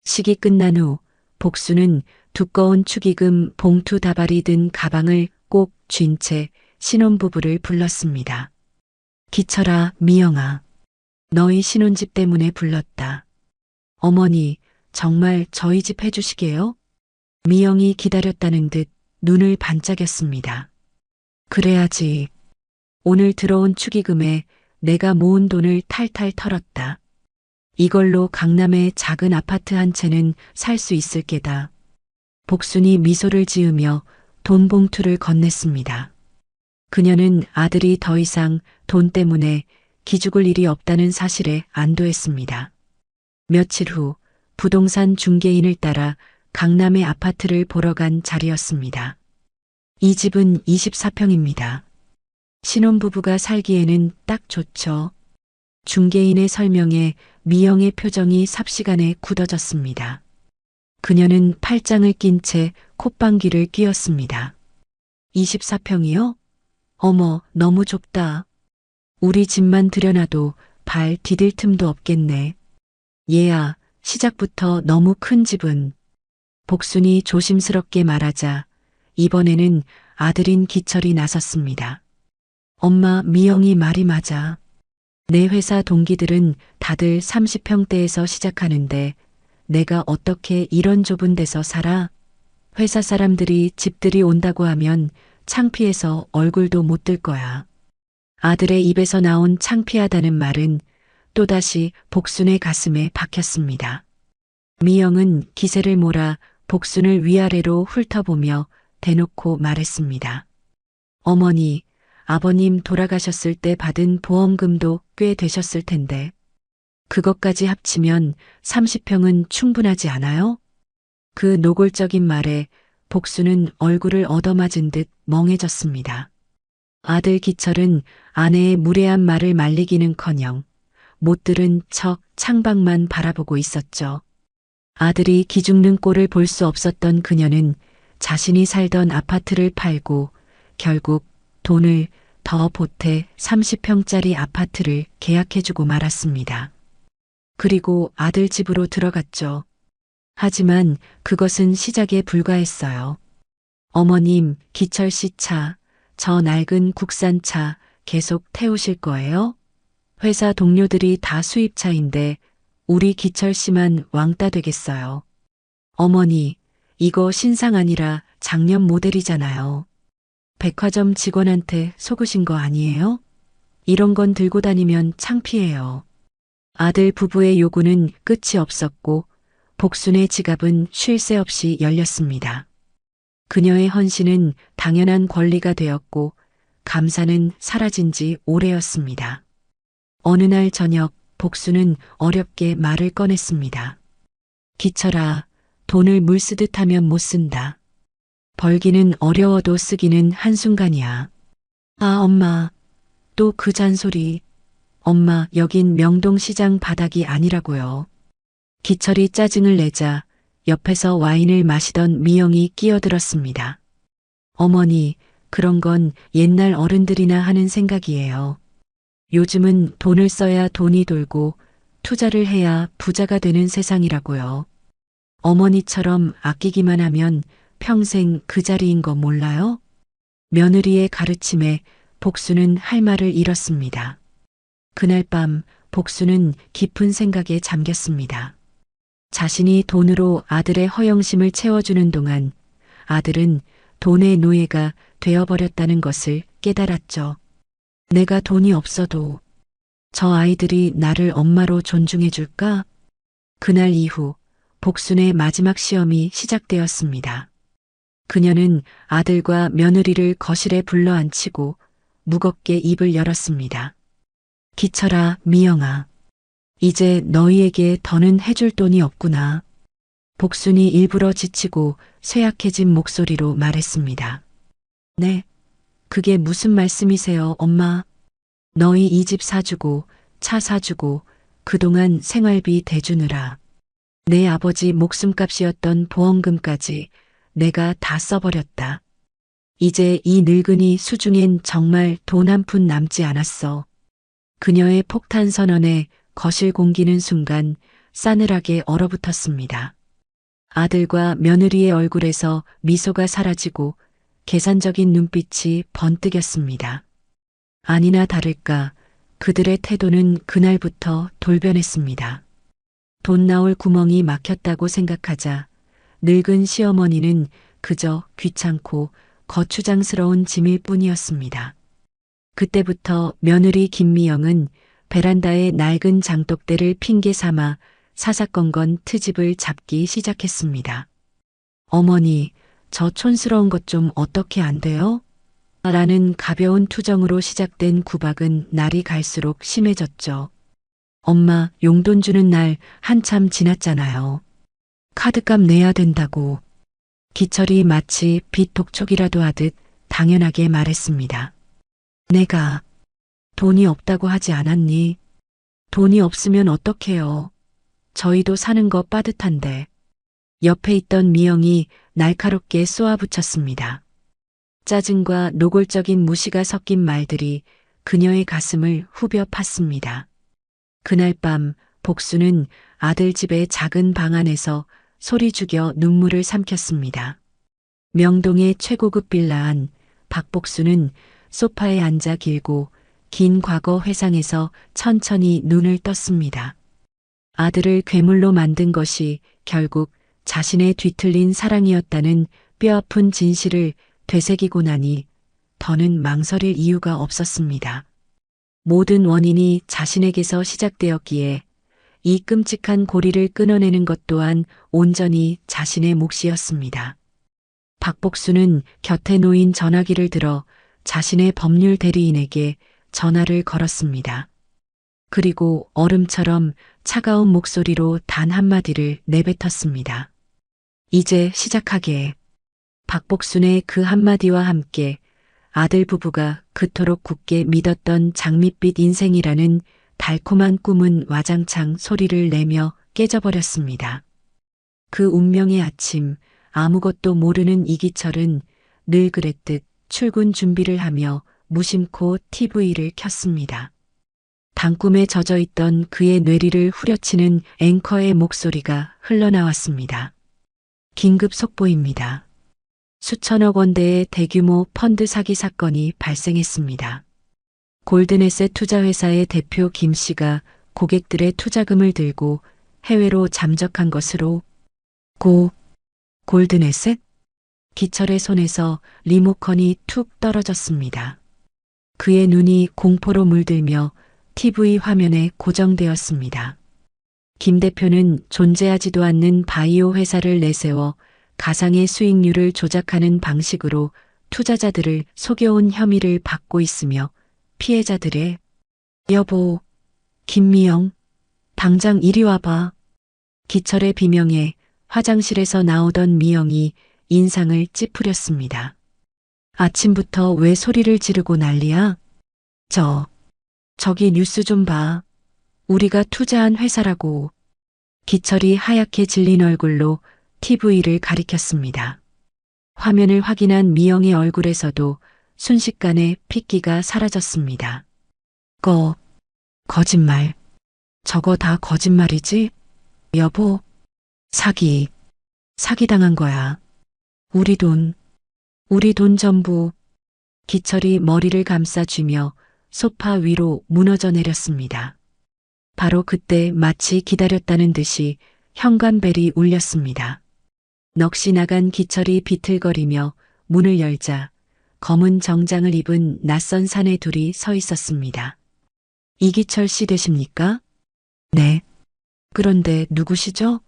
식이 끝난 후 복수는 두꺼운 축의금 봉투 다발이 든 가방을 꼭 쥔 채 신혼부부를 불렀습니다. 기철아, 미영아, 너희 신혼집 때문에 불렀다. 어머니, 정말 저희 집 해주시게요? 미영이 기다렸다는 듯 눈을 반짝였습니다. 그래야지. 오늘 들어온 축의금에 내가 모은 돈을 탈탈 털었다. 이걸로 강남의 작은 아파트 한 채는 살 수 있을 게다. 복순이 미소를 지으며 돈 봉투를 건넸습니다. 그녀는 아들이 더 이상 돈 때문에 기죽을 일이 없다는 사실에 안도했습니다. 며칠 후 부동산 중개인을 따라 강남의 아파트를 보러 간 자리였습니다. 이 집은 24평입니다. 신혼부부가 살기에는 딱 좋죠. 중개인의 설명에 미영의 표정이 삽시간에 굳어졌습니다. 그녀는 팔짱을 낀 채 콧방귀를 뀌었습니다. 24평이요? 어머, 너무 좁다. 우리 집만 들여놔도 발 디딜 틈도 없겠네. 얘야, 시작부터 너무 큰 집은. 복순이 조심스럽게 말하자 이번에는 아들인 기철이 나섰습니다. 엄마, 미영이 말이 맞아. 내 회사 동기들은 다들 30평대에서 시작하는데 내가 어떻게 이런 좁은 데서 살아? 회사 사람들이 집들이 온다고 하면 창피해서 얼굴도 못 들 거야. 아들의 입에서 나온 창피하다는 말은 또다시 복순의 가슴에 박혔습니다. 미영은 기세를 몰아 복순을 위아래로 훑어보며 대놓고 말했습니다. 어머니, 아버님 돌아가셨을 때 받은 보험금도 꽤 되셨을 텐데 그것까지 합치면 30평은 충분하지 않아요? 그 노골적인 말에 복순은 얼굴을 얻어맞은 듯 멍해졌습니다. 아들 기철은 아내의 무례한 말을 말리기는커녕 못 들은 척 창밖만 바라보고 있었죠. 아들이 기죽는 꼴을 볼 수 없었던 그녀는 자신이 살던 아파트를 팔고 결국 돈을 더 보태 30평짜리 아파트를 계약해주고 말았습니다. 그리고 아들 집으로 들어갔죠. 하지만 그것은 시작에 불과했어요. 어머님, 기철 씨 차, 저 낡은 국산차 계속 태우실 거예요? 회사 동료들이 다 수입차인데 우리 기철 씨만 왕따 되겠어요. 어머니, 이거 신상 아니라 작년 모델이잖아요. 백화점 직원한테 속으신 거 아니에요? 이런 건 들고 다니면 창피해요. 아들 부부의 요구는 끝이 없었고 복순의 지갑은 쉴 새 없이 열렸습니다. 그녀의 헌신은 당연한 권리가 되었고 감사는 사라진 지 오래였습니다. 어느 날 저녁 복순은 어렵게 말을 꺼냈습니다. 기철아, 돈을 물 쓰듯 하면 못 쓴다. 벌기는 어려워도 쓰기는 한순간이야. 아, 엄마, 또 그 잔소리. 엄마, 여긴 명동시장 바닥이 아니라고요. 기철이 짜증을 내자 옆에서 와인을 마시던 미영이 끼어들었습니다. 어머니, 그런 건 옛날 어른들이나 하는 생각이에요. 요즘은 돈을 써야 돈이 돌고 투자를 해야 부자가 되는 세상이라고요. 어머니처럼 아끼기만 하면 평생 그 자리인 거 몰라요? 며느리의 가르침에 복수는 할 말을 잃었습니다. 그날 밤 복수는 깊은 생각에 잠겼습니다. 자신이 돈으로 아들의 허영심을 채워주는 동안 아들은 돈의 노예가 되어버렸다는 것을 깨달았죠. 내가 돈이 없어도 저 아이들이 나를 엄마로 존중해 줄까? 그날 이후 복순의 마지막 시험이 시작되었습니다. 그녀는 아들과 며느리를 거실에 불러앉히고 무겁게 입을 열었습니다. 기철아, 미영아. 이제 너희에게 더는 해줄 돈이 없구나. 복순이 일부러 지치고 쇠약해진 목소리로 말했습니다. 네, 그게 무슨 말씀이세요, 엄마? 너희 이 집 사주고 차 사주고 그동안 생활비 대주느라 내 아버지 목숨값이었던 보험금까지 내가 다 써버렸다. 이제 이 늙은이 수중엔 정말 돈 한 푼 남지 않았어. 그녀의 폭탄 선언에 거실 공기는 순간 싸늘하게 얼어붙었습니다. 아들과 며느리의 얼굴에서 미소가 사라지고 계산적인 눈빛이 번뜩였습니다. 아니나 다를까 그들의 태도는 그날부터 돌변했습니다. 돈 나올 구멍이 막혔다고 생각하자 늙은 시어머니는 그저 귀찮고 거추장스러운 짐일 뿐이었습니다. 그때부터 며느리 김미영은 베란다의 낡은 장독대를 핑계 삼아 사사건건 트집을 잡기 시작했습니다. 어머니, 저 촌스러운 것 좀 어떻게 안 돼요? 라는 가벼운 투정으로 시작된 구박은 날이 갈수록 심해졌죠. 엄마, 용돈 주는 날 한참 지났잖아요. 카드값 내야 된다고. 기철이 마치 빚 독촉이라도 하듯 당연하게 말했습니다. 내가 돈이 없다고 하지 않았니? 돈이 없으면 어떡해요. 저희도 사는 거 빠듯한데. 옆에 있던 미영이 날카롭게 쏘아붙였습니다. 짜증과 노골적인 무시가 섞인 말들이 그녀의 가슴을 후벼 팠습니다. 그날 밤 복수는 아들 집의 작은 방 안에서 소리 죽여 눈물을 삼켰습니다. 명동의 최고급 빌라 안 박복수는 소파에 앉아 길고 긴 과거 회상에서 천천히 눈을 떴습니다. 아들을 괴물로 만든 것이 결국 자신의 뒤틀린 사랑이었다는 뼈아픈 진실을 되새기고 나니 더는 망설일 이유가 없었습니다. 모든 원인이 자신에게서 시작되었기에 이 끔찍한 고리를 끊어내는 것 또한 온전히 자신의 몫이었습니다. 박복수는 곁에 놓인 전화기를 들어 자신의 법률 대리인에게 전화를 걸었습니다. 그리고 얼음처럼 차가운 목소리로 단 한마디를 내뱉었습니다. 이제 시작하게. 박복순의 그 한마디와 함께 아들 부부가 그토록 굳게 믿었던 장밋빛 인생이라는 달콤한 꿈은 와장창 소리를 내며 깨져버렸습니다. 그 운명의 아침, 아무것도 모르는 이기철은 늘 그랬듯 출근 준비를 하며 무심코 TV를 켰습니다. 단꿈에 젖어있던 그의 뇌리를 후려치는 앵커의 목소리가 흘러나왔습니다. 긴급 속보입니다. 수천억 원대의 대규모 펀드 사기 사건이 발생했습니다. 골든에셋 투자회사의 대표 김 씨가 고객들의 투자금을 들고 해외로 잠적한 것으로. 골든에셋? 기철의 손에서 리모컨이 툭 떨어졌습니다. 그의 눈이 공포로 물들며 TV 화면에 고정되었습니다. 김 대표는 존재하지도 않는 바이오 회사를 내세워 가상의 수익률을 조작하는 방식으로 투자자들을 속여온 혐의를 받고 있으며 피해자들의 여보, 김미영, 당장 이리 와봐. 기철의 비명에 화장실에서 나오던 미영이 인상을 찌푸렸습니다. 아침부터 왜 소리를 지르고 난리야? 저기 뉴스 좀 봐. 우리가 투자한 회사라고. 기철이 하얗게 질린 얼굴로 TV를 가리켰습니다. 화면을 확인한 미영의 얼굴에서도 순식간에 핏기가 사라졌습니다. 거짓말. 저거 다 거짓말이지? 여보, 사기당한 거야. 우리 돈 전부. 기철이 머리를 감싸쥐며 소파 위로 무너져 내렸습니다. 바로 그때 마치 기다렸다는 듯이 현관벨이 울렸습니다. 넋이 나간 기철이 비틀거리며 문을 열자 검은 정장을 입은 낯선 사내 둘이 서 있었습니다. 이기철 씨 되십니까? 네. 그런데 누구시죠?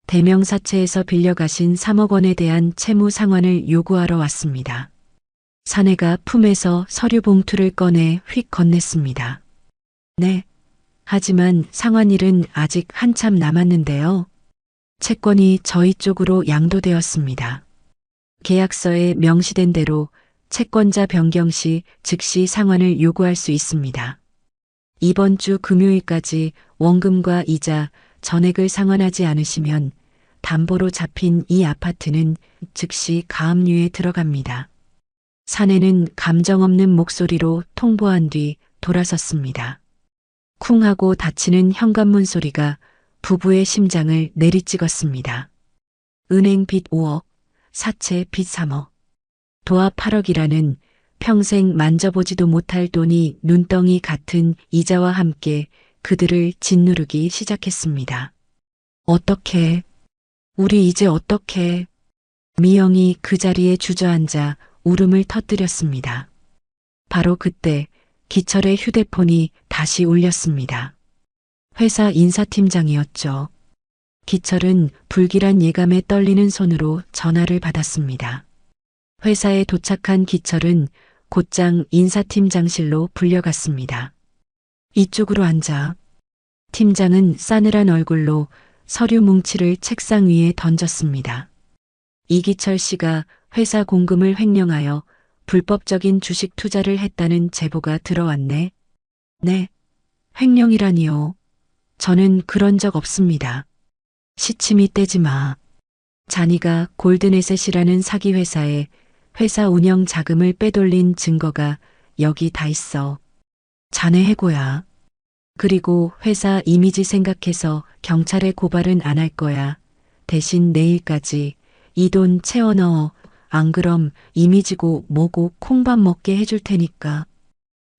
대명사채에서 빌려가신 3억 원에 대한 채무 상환을 요구하러 왔습니다. 사내가 품에서 서류 봉투를 꺼내 휙 건넸습니다. 네. 하지만 상환일은 아직 한참 남았는데요. 채권이 저희 쪽으로 양도되었습니다. 계약서에 명시된 대로 채권자 변경 시 즉시 상환을 요구할 수 있습니다. 이번 주 금요일까지 원금과 이자, 전액을 상환하지 않으시면 담보로 잡힌 이 아파트는 즉시 가압류에 들어갑니다. 사내는 감정 없는 목소리로 통보한 뒤 돌아섰습니다. 쿵 하고 닫히는 현관문 소리가 부부의 심장을 내리찍었습니다. 은행 빚 5억, 사채 빚 3억, 도합 8억이라는 평생 만져보지도 못할 돈이 눈덩이 같은 이자와 함께 그들을 짓누르기 시작했습니다. 어떡해? 우리 이제 어떡해? 미영이 그 자리에 주저앉아 울음을 터뜨렸습니다. 바로 그때 기철의 휴대폰이 다시 울렸습니다. 회사 인사팀장이었죠. 기철은 불길한 예감에 떨리는 손으로 전화를 받았습니다. 회사에 도착한 기철은 곧장 인사팀장실로 불려갔습니다. 이쪽으로 앉아. 팀장은 싸늘한 얼굴로 서류 뭉치를 책상 위에 던졌습니다. 이기철 씨가 회사 공금을 횡령하여 불법적인 주식 투자를 했다는 제보가 들어왔네. 네, 횡령이라니요. 저는 그런 적 없습니다. 시침이 떼지 마. 자니가 골든에셋이라는 사기 회사에 회사 운영 자금을 빼돌린 증거가 여기 다 있어. 자네 해고야. 그리고 회사 이미지 생각해서 경찰에 고발은 안 할 거야. 대신 내일까지 이 돈 채워 넣어. 안 그럼 이미지고 뭐고 콩밥 먹게 해줄 테니까.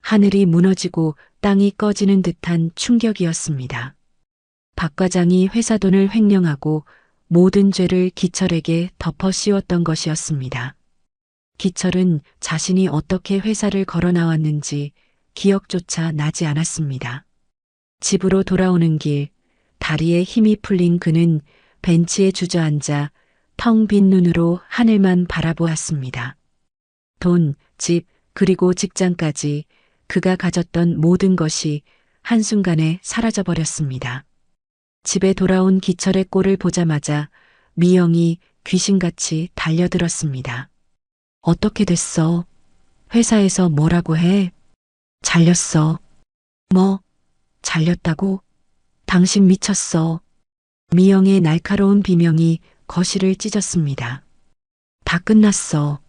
하늘이 무너지고 땅이 꺼지는 듯한 충격이었습니다. 박 과장이 회사 돈을 횡령하고 모든 죄를 기철에게 덮어 씌웠던 것이었습니다. 기철은 자신이 어떻게 회사를 걸어 나왔는지 기억조차 나지 않았습니다. 집으로 돌아오는 길, 다리에 힘이 풀린 그는 벤치에 주저앉아 텅 빈 눈으로 하늘만 바라보았습니다. 돈, 집, 그리고 직장까지 그가 가졌던 모든 것이 한순간에 사라져버렸습니다. 집에 돌아온 기철의 꼴을 보자마자 미영이 귀신같이 달려들었습니다. 어떻게 됐어? 회사에서 뭐라고 해? 잘렸어. 뭐? 잘렸다고? 당신 미쳤어. 미영의 날카로운 비명이 거실을 찢었습니다. 다 끝났어.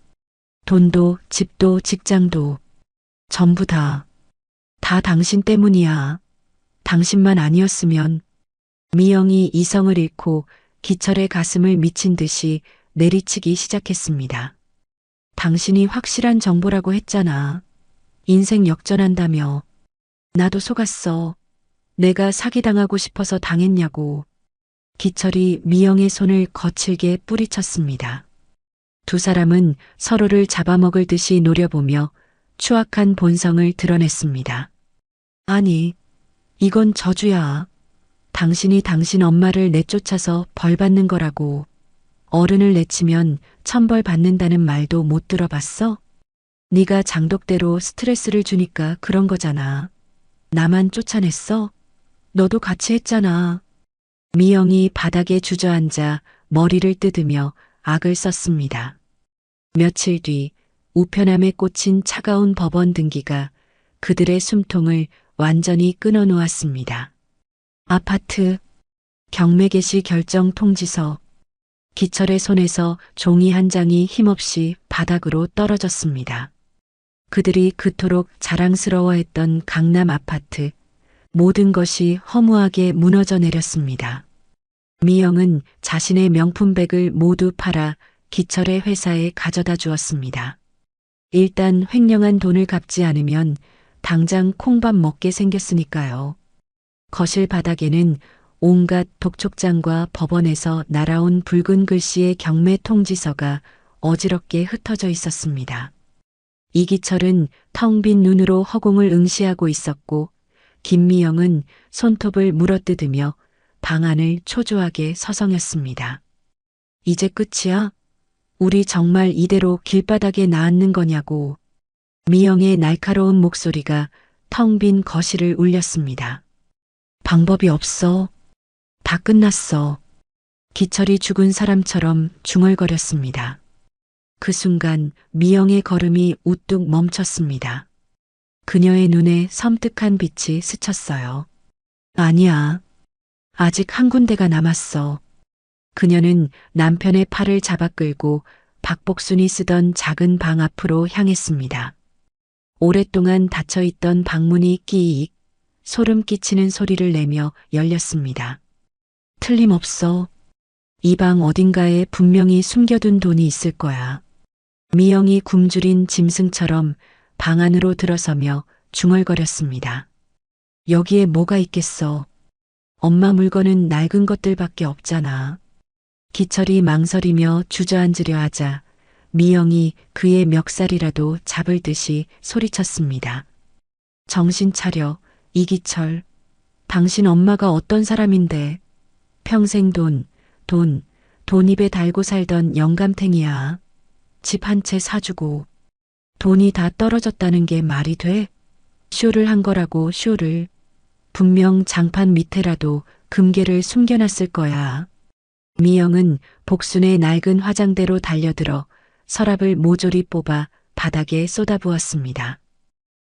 돈도 집도 직장도 전부 다. 다 당신 때문이야. 당신만 아니었으면. 미영이 이성을 잃고 기철의 가슴을 미친 듯이 내리치기 시작했습니다. 당신이 확실한 정보라고 했잖아. 인생 역전한다며. 나도 속았어. 내가 사기당하고 싶어서 당했냐고. 기철이 미영의 손을 거칠게 뿌리쳤습니다. 두 사람은 서로를 잡아먹을 듯이 노려보며 추악한 본성을 드러냈습니다. 아니, 이건 저주야. 당신이 당신 엄마를 내쫓아서 벌 받는 거라고. 어른을 내치면 천벌 받는다는 말도 못 들어봤어? 네가 장독대로 스트레스를 주니까 그런 거잖아. 나만 쫓아냈어? 너도 같이 했잖아. 미영이 바닥에 주저앉아 머리를 뜯으며 악을 썼습니다. 며칠 뒤 우편함에 꽂힌 차가운 법원 등기가 그들의 숨통을 완전히 끊어놓았습니다. 아파트, 경매 개시 결정 통지서. 기철의 손에서 종이 한 장이 힘없이 바닥으로 떨어졌습니다. 그들이 그토록 자랑스러워했던 강남 아파트, 모든 것이 허무하게 무너져 내렸습니다. 미영은 자신의 명품백을 모두 팔아 기철의 회사에 가져다 주었습니다. 일단 횡령한 돈을 갚지 않으면 당장 콩밥 먹게 생겼으니까요. 거실 바닥에는 온갖 독촉장과 법원에서 날아온 붉은 글씨의 경매 통지서가 어지럽게 흩어져 있었습니다. 이기철은 텅 빈 눈으로 허공을 응시하고 있었고 김미영은 손톱을 물어뜯으며 방안을 초조하게 서성였습니다. 이제 끝이야? 우리 정말 이대로 길바닥에 나앉는 거냐고. 미영의 날카로운 목소리가 텅 빈 거실을 울렸습니다. 방법이 없어. 다 끝났어. 기철이 죽은 사람처럼 중얼거렸습니다. 그 순간 미영의 걸음이 우뚝 멈췄습니다. 그녀의 눈에 섬뜩한 빛이 스쳤어요. 아니야. 아직 한 군데가 남았어. 그녀는 남편의 팔을 잡아 끌고 박복순이 쓰던 작은 방 앞으로 향했습니다. 오랫동안 닫혀있던 방문이 끼익 소름 끼치는 소리를 내며 열렸습니다. 틀림없어. 이 방 어딘가에 분명히 숨겨둔 돈이 있을 거야. 미영이 굶주린 짐승처럼 방 안으로 들어서며 중얼거렸습니다. 여기에 뭐가 있겠어. 엄마 물건은 낡은 것들밖에 없잖아. 기철이 망설이며 주저앉으려 하자 미영이 그의 멱살이라도 잡을 듯이 소리쳤습니다. 정신 차려, 이기철. 당신 엄마가 어떤 사람인데. 평생 돈 입에 달고 살던 영감탱이야. 집 한 채 사주고 돈이 다 떨어졌다는 게 말이 돼? 쇼를 한 거라고, 쇼를. 분명 장판 밑에라도 금괴를 숨겨놨을 거야. 미영은 복순의 낡은 화장대로 달려들어 서랍을 모조리 뽑아 바닥에 쏟아부었습니다.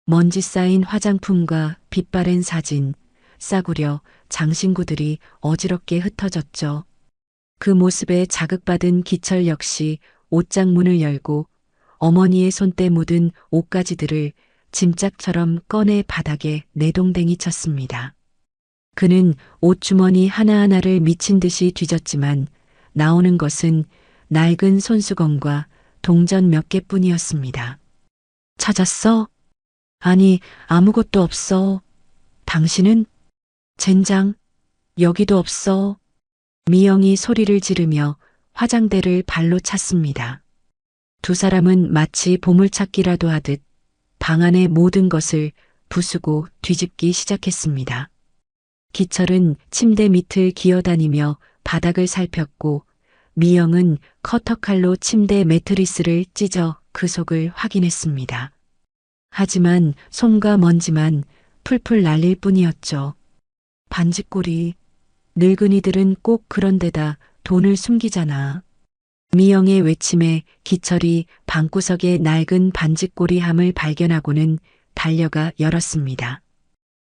먼지 쌓인 화장품과 빛바랜 사진, 싸구려, 장신구들이 어지럽게 흩어졌죠. 그 모습에 자극받은 기철 역시 옷장 문을 열고 어머니의 손때 묻은 옷가지들을 짐짝처럼 꺼내 바닥에 내동댕이 쳤습니다. 그는 옷주머니 하나하나를 미친 듯이 뒤졌지만 나오는 것은 낡은 손수건과 동전 몇 개뿐이었습니다. 찾았어? 아니, 아무것도 없어. 당신은? 젠장, 여기도 없어. 미영이 소리를 지르며 화장대를 발로 찼습니다. 두 사람은 마치 보물찾기라도 하듯 방 안의 모든 것을 부수고 뒤집기 시작했습니다. 기철은 침대 밑을 기어다니며 바닥을 살폈고 미영은 커터칼로 침대 매트리스를 찢어 그 속을 확인했습니다. 하지만 솜과 먼지만 풀풀 날릴 뿐이었죠. 반지꼬리, 늙은이들은 꼭 그런 데다 돈을 숨기잖아. 미영의 외침에 기철이 방구석의 낡은 반지꼬리 함을 발견하고는 달려가 열었습니다.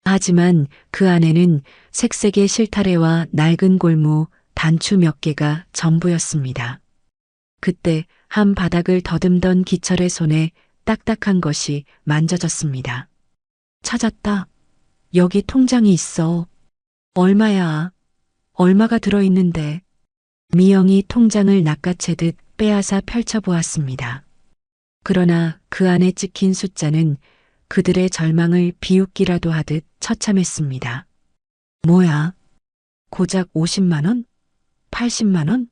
하지만 그 안에는 색색의 실타래와 낡은 골무, 단추 몇 개가 전부였습니다. 그때 한 바닥을 더듬던 기철의 손에 딱딱한 것이 만져졌습니다. 찾았다. 여기 통장이 있어. 얼마야? 얼마가 들어있는데? 미영이 통장을 낚아채듯 빼앗아 펼쳐보았습니다. 그러나 그 안에 찍힌 숫자는 그들의 절망을 비웃기라도 하듯 처참했습니다. 뭐야? 고작 50만 원? 80만 원?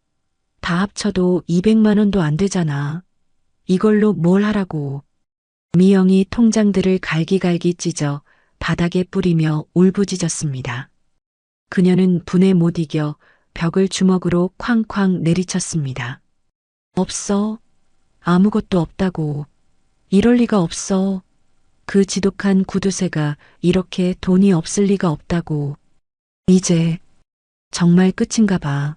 다 합쳐도 200만 원도 안 되잖아. 이걸로 뭘 하라고. 미영이 통장들을 갈기갈기 찢어 바닥에 뿌리며 울부짖었습니다. 그녀는 분에 못 이겨 벽을 주먹으로 쾅쾅 내리쳤습니다. 없어. 아무것도 없다고. 이럴 리가 없어. 그 지독한 구두쇠가 이렇게 돈이 없을 리가 없다고. 이제 정말 끝인가 봐.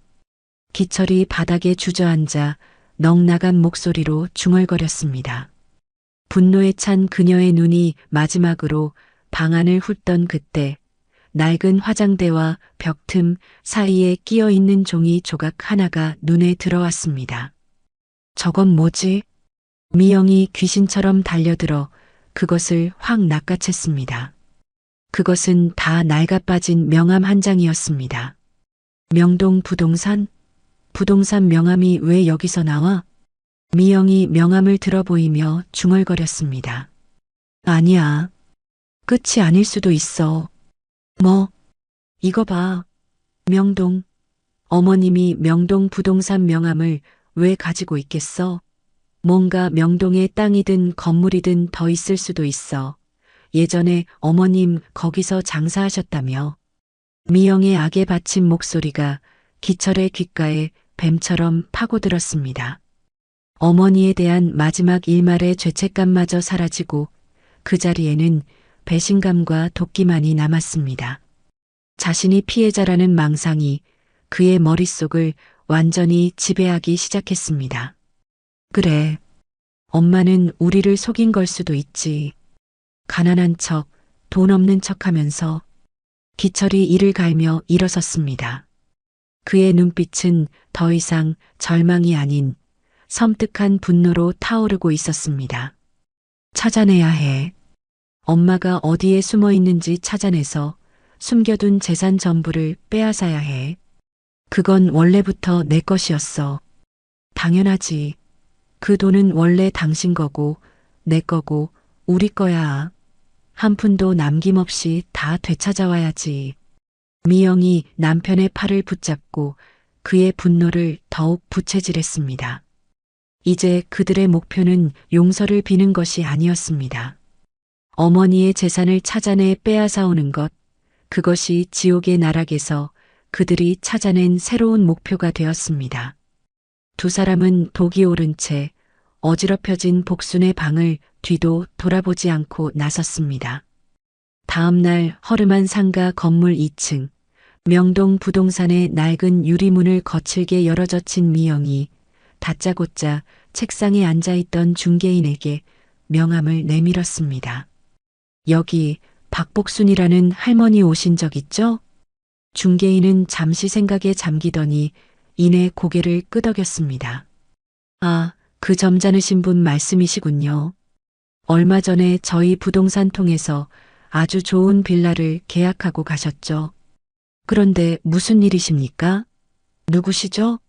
기철이 바닥에 주저앉아 넋나간 목소리로 중얼거렸습니다. 분노에 찬 그녀의 눈이 마지막으로 방 안을 훑던 그때 낡은 화장대와 벽틈 사이에 끼어 있는 종이 조각 하나가 눈에 들어왔습니다. 저건 뭐지? 미영이 귀신처럼 달려들어 그것을 확 낚아챘습니다. 그것은 다 낡아빠진 명함 한 장이었습니다. 명동 부동산? 부동산 명함이 왜 여기서 나와? 미영이 명함을 들어보이며 중얼거렸습니다. 아니야. 끝이 아닐 수도 있어. 뭐? 이거 봐. 명동. 어머님이 명동 부동산 명함을 왜 가지고 있겠어? 뭔가 명동에 땅이든 건물이든 더 있을 수도 있어. 예전에 어머님 거기서 장사하셨다며. 미영의 악에 받친 목소리가 기철의 귓가에 뱀처럼 파고들었습니다. 어머니에 대한 마지막 일말의 죄책감마저 사라지고 그 자리에는 배신감과 도끼만이 남았습니다. 자신이 피해자라는 망상이 그의 머릿속을 완전히 지배하기 시작했습니다. 그래, 엄마는 우리를 속인 걸 수도 있지. 가난한 척, 돈 없는 척 하면서. 기철이 이를 갈며 일어섰습니다. 그의 눈빛은 더 이상 절망이 아닌 섬뜩한 분노로 타오르고 있었습니다. 찾아내야 해. 엄마가 어디에 숨어 있는지 찾아내서 숨겨둔 재산 전부를 빼앗아야 해. 그건 원래부터 내 것이었어. 당연하지. 그 돈은 원래 당신 거고 내 거고 우리 거야. 한 푼도 남김없이 다 되찾아와야지. 미영이 남편의 팔을 붙잡고 그의 분노를 더욱 부채질했습니다. 이제 그들의 목표는 용서를 비는 것이 아니었습니다. 어머니의 재산을 찾아내 빼앗아오는 것, 그것이 지옥의 나락에서 그들이 찾아낸 새로운 목표가 되었습니다. 두 사람은 독이 오른 채 어지럽혀진 복순의 방을 뒤도 돌아보지 않고 나섰습니다. 다음 날 허름한 상가 건물 2층, 명동 부동산의 낡은 유리문을 거칠게 열어젖힌 미영이 다짜고짜 책상에 앉아있던 중개인에게 명함을 내밀었습니다. 여기 박복순이라는 할머니 오신 적 있죠? 중개인은 잠시 생각에 잠기더니 이내 고개를 끄덕였습니다. 아, 그 점잖으신 분 말씀이시군요. 얼마 전에 저희 부동산 통해서 아주 좋은 빌라를 계약하고 가셨죠. 그런데 무슨 일이십니까? 누구시죠?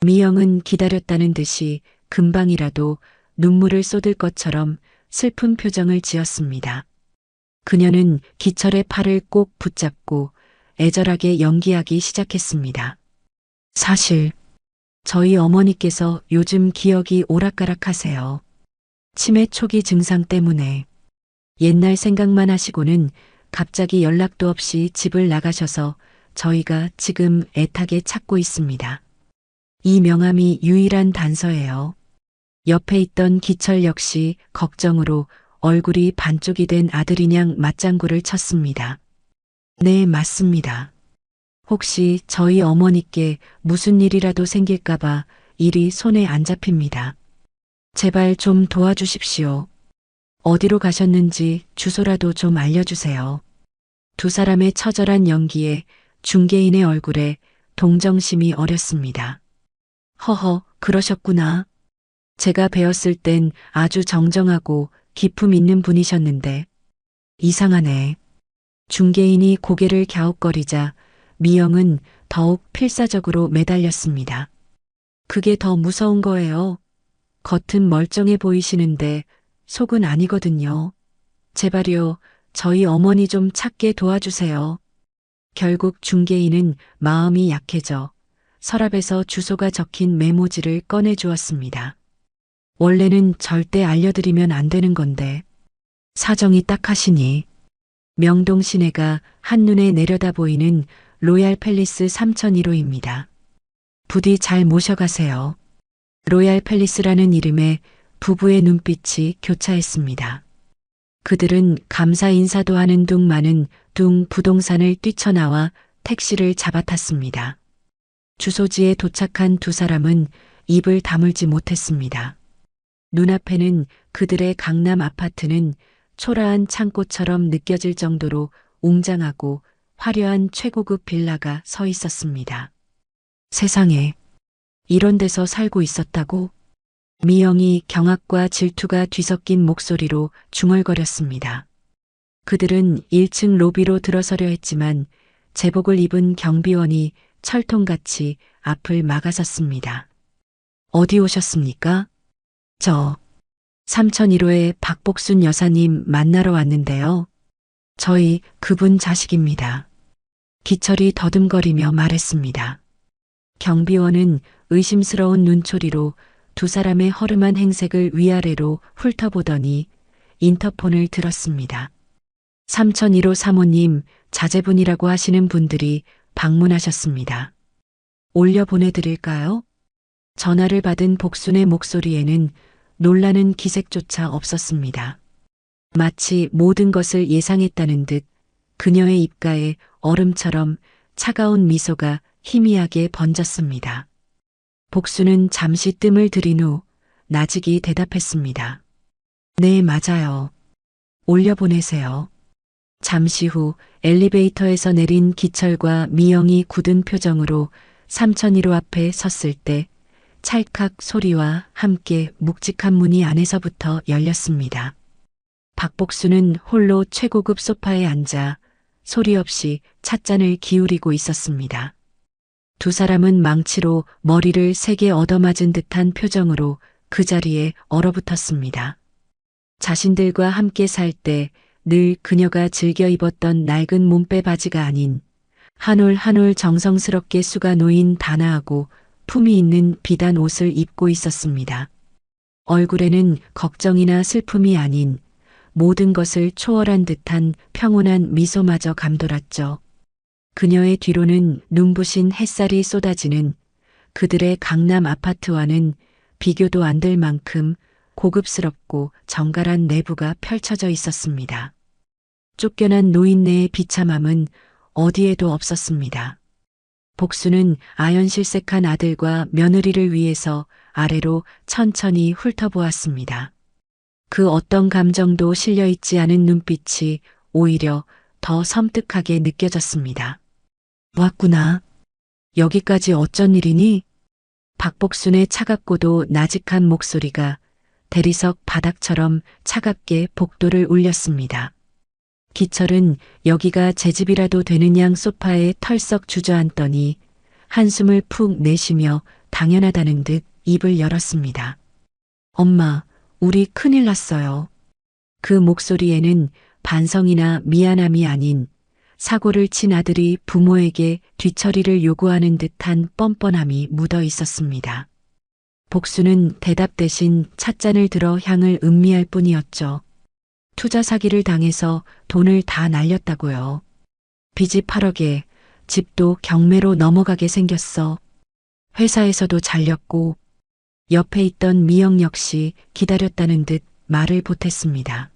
미영은 기다렸다는 듯이 금방이라도 눈물을 쏟을 것처럼 슬픈 표정을 지었습니다. 그녀는 기철의 팔을 꼭 붙잡고 애절하게 연기하기 시작했습니다. 사실 저희 어머니께서 요즘 기억이 오락가락하세요. 치매 초기 증상 때문에 옛날 생각만 하시고는 갑자기 연락도 없이 집을 나가셔서 저희가 지금 애타게 찾고 있습니다. 이 명함이 유일한 단서예요. 옆에 있던 기철 역시 걱정으로 얼굴이 반쪽이 된 아들이냥 맞장구를 쳤습니다. 네, 맞습니다. 혹시 저희 어머니께 무슨 일이라도 생길까봐 일이 손에 안 잡힙니다. 제발 좀 도와주십시오. 어디로 가셨는지 주소라도 좀 알려주세요. 두 사람의 처절한 연기에 중개인의 얼굴에 동정심이 어렸습니다. 허허, 그러셨구나. 제가 배웠을 땐 아주 정정하고 기품 있는 분이셨는데. 이상하네. 중개인이 고개를 갸웃거리자 미영은 더욱 필사적으로 매달렸습니다. 그게 더 무서운 거예요. 겉은 멀쩡해 보이시는데 속은 아니거든요. 제발요, 저희 어머니 좀 찾게 도와주세요. 결국 중개인은 마음이 약해져 서랍에서 주소가 적힌 메모지를 꺼내 주었습니다. 원래는 절대 알려드리면 안 되는 건데 사정이 딱하시니. 명동 시내가 한눈에 내려다 보이는 로얄 팰리스 3001호입니다. 부디 잘 모셔가세요. 로얄 팰리스라는 이름에 부부의 눈빛이 교차했습니다. 그들은 감사 인사도 하는 둥 마는 둥 부동산을 뛰쳐나와 택시를 잡아탔습니다. 주소지에 도착한 두 사람은 입을 다물지 못했습니다. 눈앞에는 그들의 강남 아파트는 초라한 창고처럼 느껴질 정도로 웅장하고 화려한 최고급 빌라가 서 있었습니다. 세상에, 이런 데서 살고 있었다고? 미영이 경악과 질투가 뒤섞인 목소리로 중얼거렸습니다. 그들은 1층 로비로 들어서려 했지만 제복을 입은 경비원이 철통같이 앞을 막아섰습니다. 어디 오셨습니까? 저 3001호의 박복순 여사님 만나러 왔는데요. 저희 그분 자식입니다. 기철이 더듬거리며 말했습니다. 경비원은 의심스러운 눈초리로 두 사람의 허름한 행색을 위아래로 훑어보더니 인터폰을 들었습니다. 3001호 사모님, 자제분이라고 하시는 분들이 방문하셨습니다. 올려 보내드릴까요? 전화를 받은 복순의 목소리에는 놀라는 기색조차 없었습니다. 마치 모든 것을 예상했다는 듯 그녀의 입가에 얼음처럼 차가운 미소가 희미하게 번졌습니다. 복수는 잠시 뜸을 들인 후 나직이 대답했습니다. 네, 맞아요. 올려보내세요. 잠시 후 엘리베이터에서 내린 기철과 미영이 굳은 표정으로 3001호 앞에 섰을 때 찰칵 소리와 함께 묵직한 문이 안에서부터 열렸습니다. 박복수는 홀로 최고급 소파에 앉아 소리 없이 찻잔을 기울이고 있었습니다. 두 사람은 망치로 머리를 세게 얻어맞은 듯한 표정으로 그 자리에 얼어붙었습니다. 자신들과 함께 살 때 늘 그녀가 즐겨 입었던 낡은 몸빼 바지가 아닌 한 올 한 올 정성스럽게 수가 놓인 단아하고 품이 있는 비단 옷을 입고 있었습니다. 얼굴에는 걱정이나 슬픔이 아닌 모든 것을 초월한 듯한 평온한 미소마저 감돌았죠. 그녀의 뒤로는 눈부신 햇살이 쏟아지는 그들의 강남 아파트와는 비교도 안 될 만큼 고급스럽고 정갈한 내부가 펼쳐져 있었습니다. 쫓겨난 노인네의 비참함은 어디에도 없었습니다. 복수는 아연실색한 아들과 며느리를 위해서 아래로 천천히 훑어보았습니다. 그 어떤 감정도 실려있지 않은 눈빛이 오히려 더 섬뜩하게 느껴졌습니다. 왔구나. 여기까지 어쩐 일이니? 박복순의 차갑고도 나직한 목소리가 대리석 바닥처럼 차갑게 복도를 울렸습니다. 기철은 여기가 제 집이라도 되는 양 소파에 털썩 주저앉더니 한숨을 푹 내쉬며 당연하다는 듯 입을 열었습니다. 엄마, 우리 큰일 났어요. 그 목소리에는 반성이나 미안함이 아닌 사고를 친 아들이 부모에게 뒤처리를 요구하는 듯한 뻔뻔함이 묻어 있었습니다. 복수는 대답 대신 찻잔을 들어 향을 음미할 뿐이었죠. 투자 사기를 당해서 돈을 다 날렸다고요. 빚이 8억에 집도 경매로 넘어가게 생겼어. 회사에서도 잘렸고 옆에 있던 미영 역시 기다렸다는 듯 말을 보탰습니다.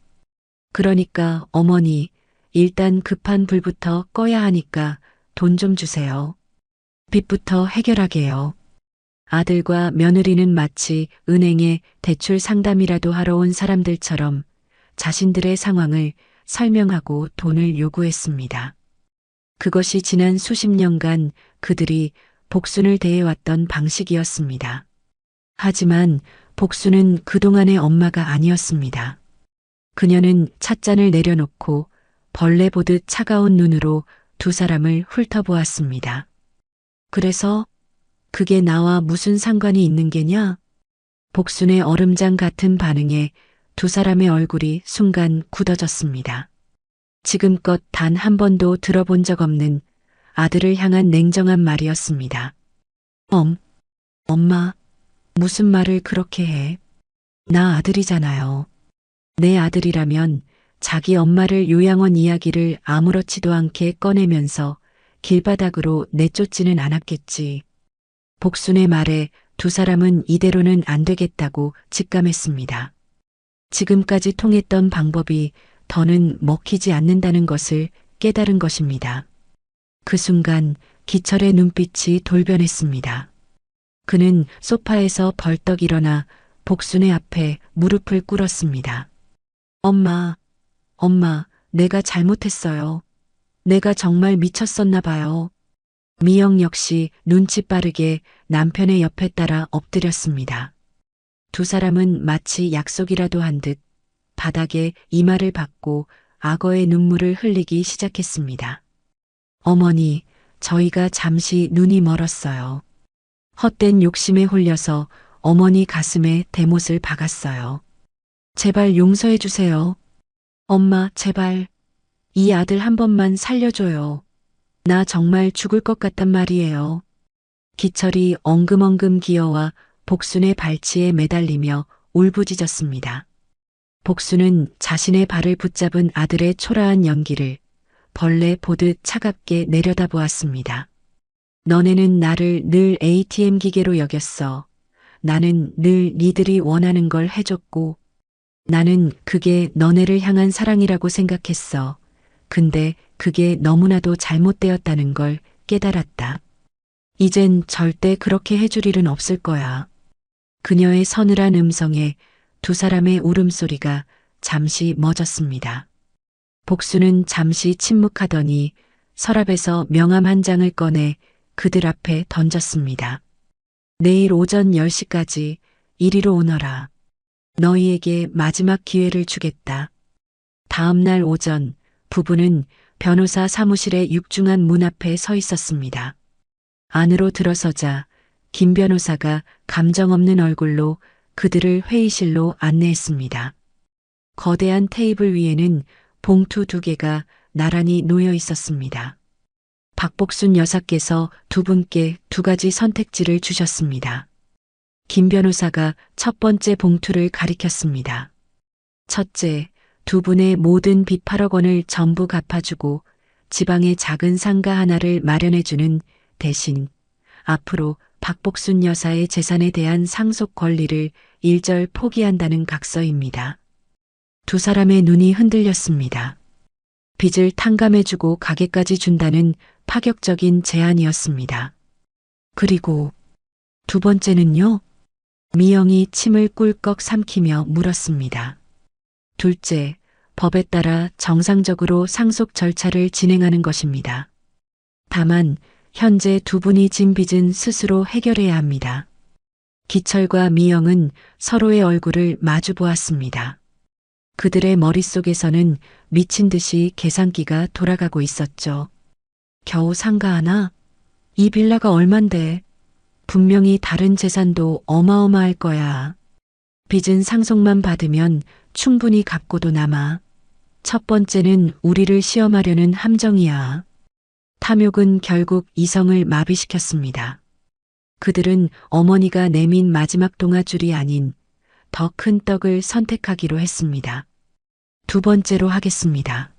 그러니까 어머니, 일단 급한 불부터 꺼야 하니까 돈 좀 주세요. 빚부터 해결하게요. 아들과 며느리는 마치 은행에 대출 상담이라도 하러 온 사람들처럼 자신들의 상황을 설명하고 돈을 요구했습니다. 그것이 지난 수십 년간 그들이 복순을 대해왔던 방식이었습니다. 하지만 복순은 그동안의 엄마가 아니었습니다. 그녀는 찻잔을 내려놓고 벌레 보듯 차가운 눈으로 두 사람을 훑어보았습니다. 그래서 그게 나와 무슨 상관이 있는 게냐? 복순의 얼음장 같은 반응에 두 사람의 얼굴이 순간 굳어졌습니다. 지금껏 단 한 번도 들어본 적 없는 아들을 향한 냉정한 말이었습니다. 엄마, 무슨 말을 그렇게 해? 나 아들이잖아요. 내 아들이라면 자기 엄마를 요양원 이야기를 아무렇지도 않게 꺼내면서 길바닥으로 내쫓지는 않았겠지. 복순의 말에 두 사람은 이대로는 안 되겠다고 직감했습니다. 지금까지 통했던 방법이 더는 먹히지 않는다는 것을 깨달은 것입니다. 그 순간 기철의 눈빛이 돌변했습니다. 그는 소파에서 벌떡 일어나 복순의 앞에 무릎을 꿇었습니다. 엄마, 내가 잘못했어요. 내가 정말 미쳤었나 봐요. 미영 역시 눈치 빠르게 남편의 옆에 따라 엎드렸습니다. 두 사람은 마치 약속이라도 한 듯 바닥에 이마를 박고 악어의 눈물을 흘리기 시작했습니다. 어머니, 저희가 잠시 눈이 멀었어요. 헛된 욕심에 홀려서 어머니 가슴에 대못을 박았어요. 제발 용서해 주세요. 엄마, 제발. 이 아들 한 번만 살려줘요. 나 정말 죽을 것 같단 말이에요. 기철이 엉금엉금 기어와 복순의 발치에 매달리며 울부짖었습니다. 복순은 자신의 발을 붙잡은 아들의 초라한 연기를 벌레 보듯 차갑게 내려다보았습니다. 너네는 나를 늘 ATM 기계로 여겼어. 나는 늘 니들이 원하는 걸 해줬고 나는 그게 너네를 향한 사랑이라고 생각했어. 근데 그게 너무나도 잘못되었다는 걸 깨달았다. 이젠 절대 그렇게 해줄 일은 없을 거야. 그녀의 서늘한 음성에 두 사람의 울음소리가 잠시 멎었습니다. 복수는 잠시 침묵하더니 서랍에서 명함 한 장을 꺼내 그들 앞에 던졌습니다. 내일 오전 10시까지 이리로 오너라. 너희에게 마지막 기회를 주겠다. 다음 날 오전 부부는 변호사 사무실의 육중한 문 앞에 서 있었습니다. 안으로 들어서자 김 변호사가 감정 없는 얼굴로 그들을 회의실로 안내했습니다. 거대한 테이블 위에는 봉투 2개가 나란히 놓여 있었습니다. 박복순 여사께서 두 분께 2가지 선택지를 주셨습니다. 김 변호사가 첫 번째 봉투를 가리켰습니다. 첫째, 두 분의 모든 빚 8억 원을 전부 갚아주고 지방에 작은 상가 하나를 마련해주는 대신 앞으로 박복순 여사의 재산에 대한 상속 권리를 일절 포기한다는 각서입니다. 두 사람의 눈이 흔들렸습니다. 빚을 탕감해주고 가게까지 준다는 파격적인 제안이었습니다. 그리고 두 번째는요? 미영이 침을 꿀꺽 삼키며 물었습니다. 둘째, 법에 따라 정상적으로 상속 절차를 진행하는 것입니다. 다만 현재 두 분이 진 빚은 스스로 해결해야 합니다. 기철과 미영은 서로의 얼굴을 마주 보았습니다. 그들의 머릿속에서는 미친 듯이 계산기가 돌아가고 있었죠. 겨우 상가 하나? 이 빌라가 얼만데? 분명히 다른 재산도 어마어마할 거야. 빚은 상속만 받으면 충분히 갚고도 남아. 첫 번째는 우리를 시험하려는 함정이야. 탐욕은 결국 이성을 마비시켰습니다. 그들은 어머니가 내민 마지막 동아줄이 아닌 더 큰 떡을 선택하기로 했습니다. 두 번째로 하겠습니다.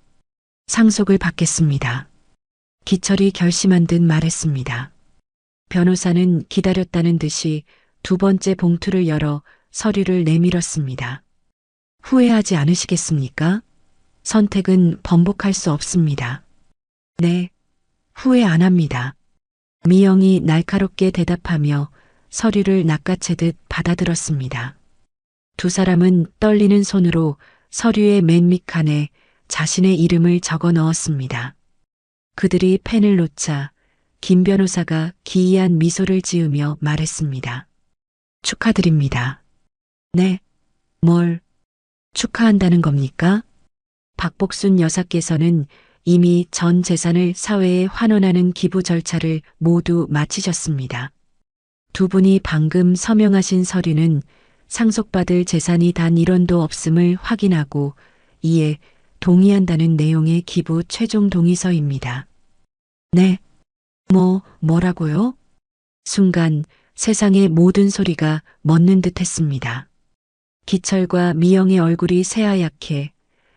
상속을 받겠습니다. 기철이 결심한 듯 말했습니다. 변호사는 기다렸다는 듯이 두 번째 봉투를 열어 서류를 내밀었습니다. 후회하지 않으시겠습니까? 선택은 번복할 수 없습니다. 네, 후회 안 합니다. 미영이 날카롭게 대답하며 서류를 낚아채듯 받아들었습니다. 두 사람은 떨리는 손으로 서류의 맨 밑칸에 자신의 이름을 적어 넣었습니다. 그들이 펜을 놓자 김 변호사가 기이한 미소를 지으며 말했습니다. 축하드립니다. 네, 뭘 축하한다는 겁니까? 박복순 여사께서는 이미 전 재산을 사회에 환원하는 기부 절차를 모두 마치셨습니다. 두 분이 방금 서명하신 서류는 상속받을 재산이 단 1원도 없음을 확인하고 이에 동의한다는 내용의 기부 최종 동의서입니다. 네, 뭐라고요? 순간 세상의 모든 소리가 멎는 듯 했습니다. 기철과 미영의 얼굴이 새하얗게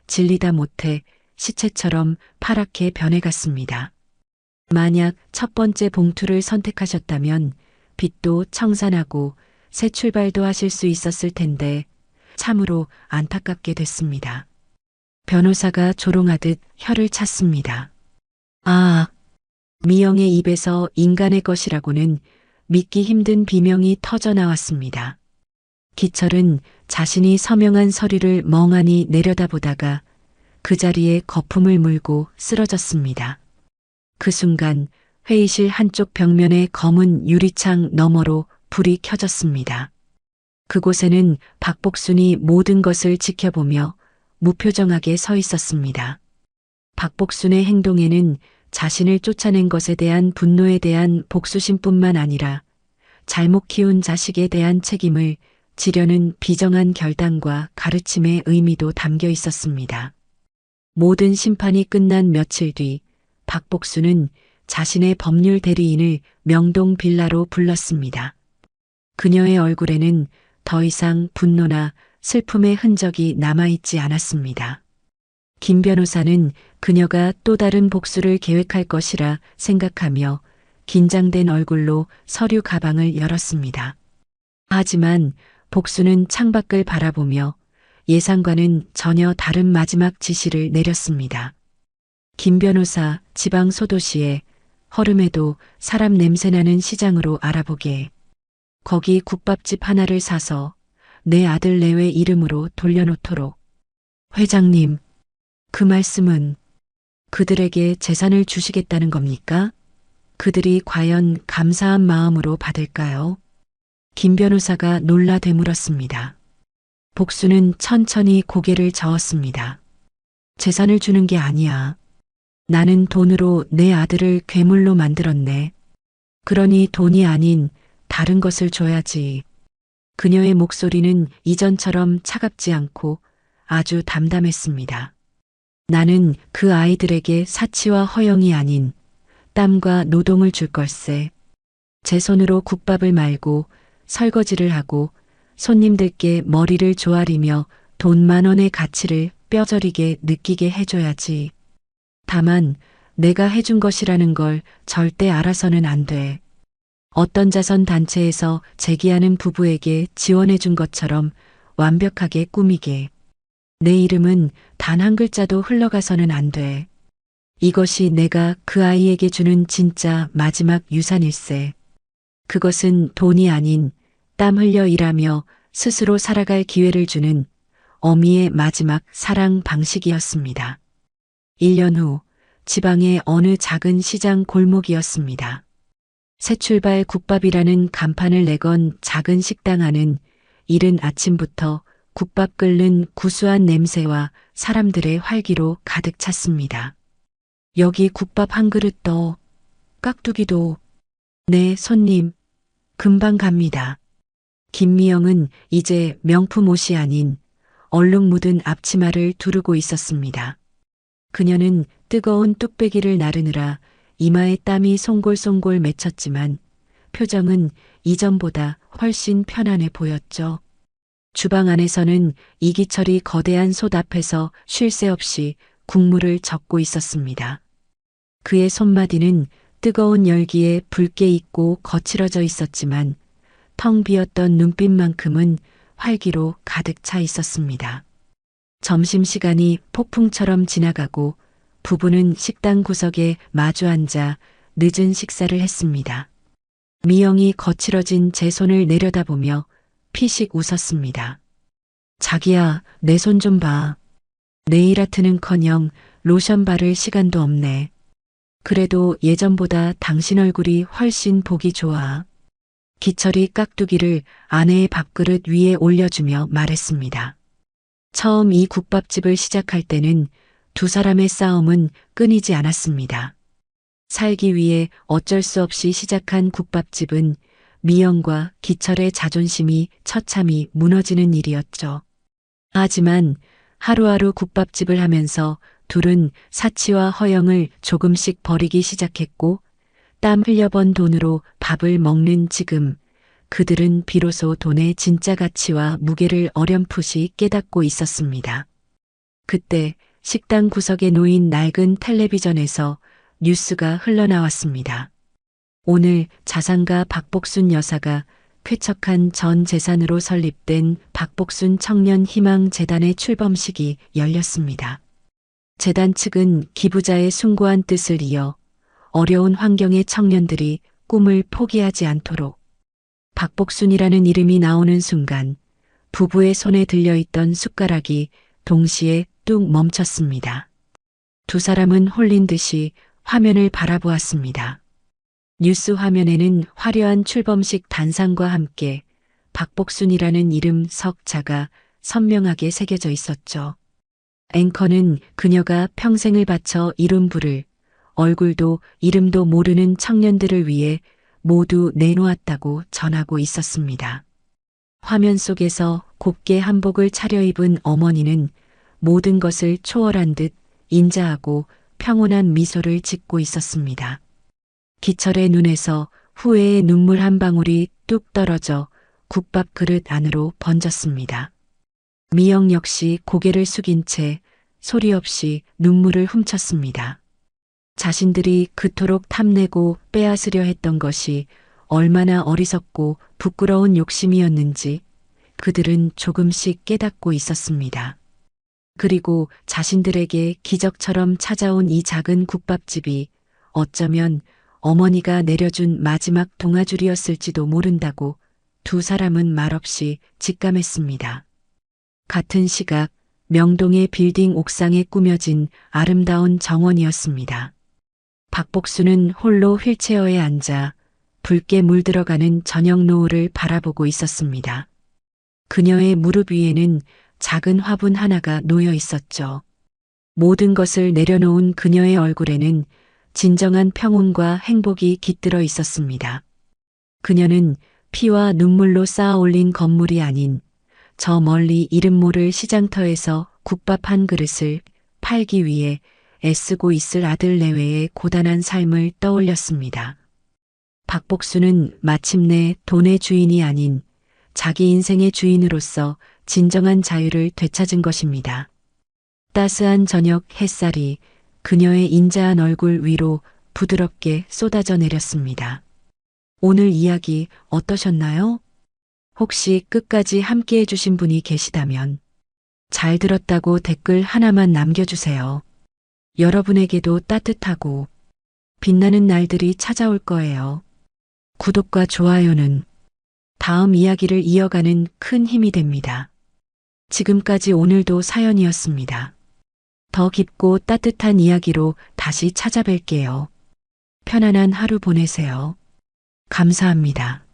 질리다 못해 시체처럼 파랗게 변해갔습니다. 만약 첫 번째 봉투를 선택하셨다면 빚도 청산하고 새 출발도 하실 수 있었을 텐데 참으로 안타깝게 됐습니다. 변호사가 조롱하듯 혀를 찼습니다. 아, 미영의 입에서 인간의 것이라고는 믿기 힘든 비명이 터져 나왔습니다. 기철은 자신이 서명한 서류를 멍하니 내려다보다가 그 자리에 거품을 물고 쓰러졌습니다. 그 순간 회의실 한쪽 벽면의 검은 유리창 너머로 불이 켜졌습니다. 그곳에는 박복순이 모든 것을 지켜보며 무표정하게 서 있었습니다. 박복순의 행동에는 자신을 쫓아낸 것에 대한 분노에 대한 복수심뿐만 아니라 잘못 키운 자식에 대한 책임을 지려는 비정한 결단과 가르침의 의미도 담겨 있었습니다. 모든 심판이 끝난 며칠 뒤 박복순은 자신의 법률 대리인을 명동 빌라로 불렀습니다. 그녀의 얼굴에는 더 이상 분노나 슬픔의 흔적이 남아있지 않았습니다. 김 변호사는 그녀가 또 다른 복수를 계획할 것이라 생각하며 긴장된 얼굴로 서류 가방을 열었습니다. 하지만 복수는 창밖을 바라보며 예상과는 전혀 다른 마지막 지시를 내렸습니다. 김 변호사 지방 소도시에 허름해도 사람 냄새나는 시장으로 알아보게. 거기 국밥집 하나를 사서 내 아들 내외 이름으로 돌려놓도록. 회장님, 그 말씀은 그들에게 재산을 주시겠다는 겁니까? 그들이 과연 감사한 마음으로 받을까요? 김 변호사가 놀라 되물었습니다. 복수는 천천히 고개를 저었습니다. 재산을 주는 게 아니야. 나는 돈으로 내 아들을 괴물로 만들었네. 그러니 돈이 아닌 다른 것을 줘야지. 그녀의 목소리는 이전처럼 차갑지 않고 아주 담담했습니다. 나는 그 아이들에게 사치와 허영이 아닌 땀과 노동을 줄 걸세. 제 손으로 국밥을 말고 설거지를 하고 손님들께 머리를 조아리며 돈 10,000원의 가치를 뼈저리게 느끼게 해줘야지. 다만 내가 해준 것이라는 걸 절대 알아서는 안 돼. 어떤 자선 단체에서 제기하는 부부에게 지원해준 것처럼 완벽하게 꾸미게. 내 이름은 단 한 글자도 흘러가서는 안 돼. 이것이 내가 그 아이에게 주는 진짜 마지막 유산일세. 그것은 돈이 아닌 땀 흘려 일하며 스스로 살아갈 기회를 주는 어미의 마지막 사랑 방식이었습니다. 1년 후 지방의 어느 작은 시장 골목이었습니다. 새 출발 국밥이라는 간판을 내건 작은 식당 안은 이른 아침부터 국밥 끓는 구수한 냄새와 사람들의 활기로 가득 찼습니다. 여기 국밥 한 그릇 더, 깍두기도. 네, 손님, 금방 갑니다. 김미영은 이제 명품 옷이 아닌 얼룩 묻은 앞치마를 두르고 있었습니다. 그녀는 뜨거운 뚝배기를 나르느라 이마에 땀이 송골송골 맺혔지만 표정은 이전보다 훨씬 편안해 보였죠. 주방 안에서는 이기철이 거대한 솥 앞에서 쉴 새 없이 국물을 젓고 있었습니다. 그의 손마디는 뜨거운 열기에 붉게 익고 거칠어져 있었지만 텅 비었던 눈빛만큼은 활기로 가득 차 있었습니다. 점심시간이 폭풍처럼 지나가고 부부는 식당 구석에 마주 앉아 늦은 식사를 했습니다. 미영이 거칠어진 제 손을 내려다보며 피식 웃었습니다. 자기야, 내 손 좀 봐. 네일 아트는커녕 로션 바를 시간도 없네. 그래도 예전보다 당신 얼굴이 훨씬 보기 좋아. 기철이 깍두기를 아내의 밥그릇 위에 올려주며 말했습니다. 처음 이 국밥집을 시작할 때는 두 사람의 싸움은 끊이지 않았습니다. 살기 위해 어쩔 수 없이 시작한 국밥집은 미영과 기철의 자존심이 처참히 무너지는 일이었죠. 하지만 하루하루 국밥집을 하면서 둘은 사치와 허영을 조금씩 버리기 시작했고 땀 흘려번 돈으로 밥을 먹는 지금 그들은 비로소 돈의 진짜 가치와 무게를 어렴풋이 깨닫고 있었습니다. 그때 식당 구석에 놓인 낡은 텔레비전에서 뉴스가 흘러나왔습니다. 오늘 자산가 박복순 여사가 쾌척한 전 재산으로 설립된 박복순 청년희망재단의 출범식이 열렸습니다. 재단 측은 기부자의 숭고한 뜻을 이어 어려운 환경의 청년들이 꿈을 포기하지 않도록 박복순이라는 이름이 나오는 순간 부부의 손에 들려있던 숟가락이 동시에 뚝 멈췄습니다. 두 사람은 홀린 듯이 화면을 바라보았습니다. 뉴스 화면에는 화려한 출범식 단상과 함께 박복순이라는 이름 석자가 선명하게 새겨져 있었죠. 앵커는 그녀가 평생을 바쳐 이룬 부를 얼굴도 이름도 모르는 청년들을 위해 모두 내놓았다고 전하고 있었습니다. 화면 속에서 곱게 한복을 차려입은 어머니는 모든 것을 초월한 듯 인자하고 평온한 미소를 짓고 있었습니다. 기철의 눈에서 후회의 눈물 한 방울이 뚝 떨어져 국밥 그릇 안으로 번졌습니다. 미영 역시 고개를 숙인 채 소리 없이 눈물을 훔쳤습니다. 자신들이 그토록 탐내고 빼앗으려 했던 것이 얼마나 어리석고 부끄러운 욕심이었는지 그들은 조금씩 깨닫고 있었습니다. 그리고 자신들에게 기적처럼 찾아온 이 작은 국밥집이 어쩌면 어머니가 내려준 마지막 동아줄이었을지도 모른다고 두 사람은 말없이 직감했습니다. 같은 시각 명동의 빌딩 옥상에 꾸며진 아름다운 정원이었습니다. 박복수는 홀로 휠체어에 앉아 붉게 물들어가는 저녁 노을을 바라보고 있었습니다. 그녀의 무릎 위에는 작은 화분 하나가 놓여 있었죠. 모든 것을 내려놓은 그녀의 얼굴에는 진정한 평온과 행복이 깃들어 있었습니다. 그녀는 피와 눈물로 쌓아 올린 건물이 아닌 저 멀리 이름 모를 시장터에서 국밥 한 그릇을 팔기 위해 애쓰고 있을 아들 내외의 고단한 삶을 떠올렸습니다. 박복수는 마침내 돈의 주인이 아닌 자기 인생의 주인으로서 진정한 자유를 되찾은 것입니다. 따스한 저녁 햇살이 그녀의 인자한 얼굴 위로 부드럽게 쏟아져 내렸습니다. 오늘 이야기 어떠셨나요? 혹시 끝까지 함께 해주신 분이 계시다면 잘 들었다고 댓글 하나만 남겨주세요. 여러분에게도 따뜻하고 빛나는 날들이 찾아올 거예요. 구독과 좋아요는 다음 이야기를 이어가는 큰 힘이 됩니다. 지금까지 오늘도 사연이었습니다. 더 깊고 따뜻한 이야기로 다시 찾아뵐게요. 편안한 하루 보내세요. 감사합니다.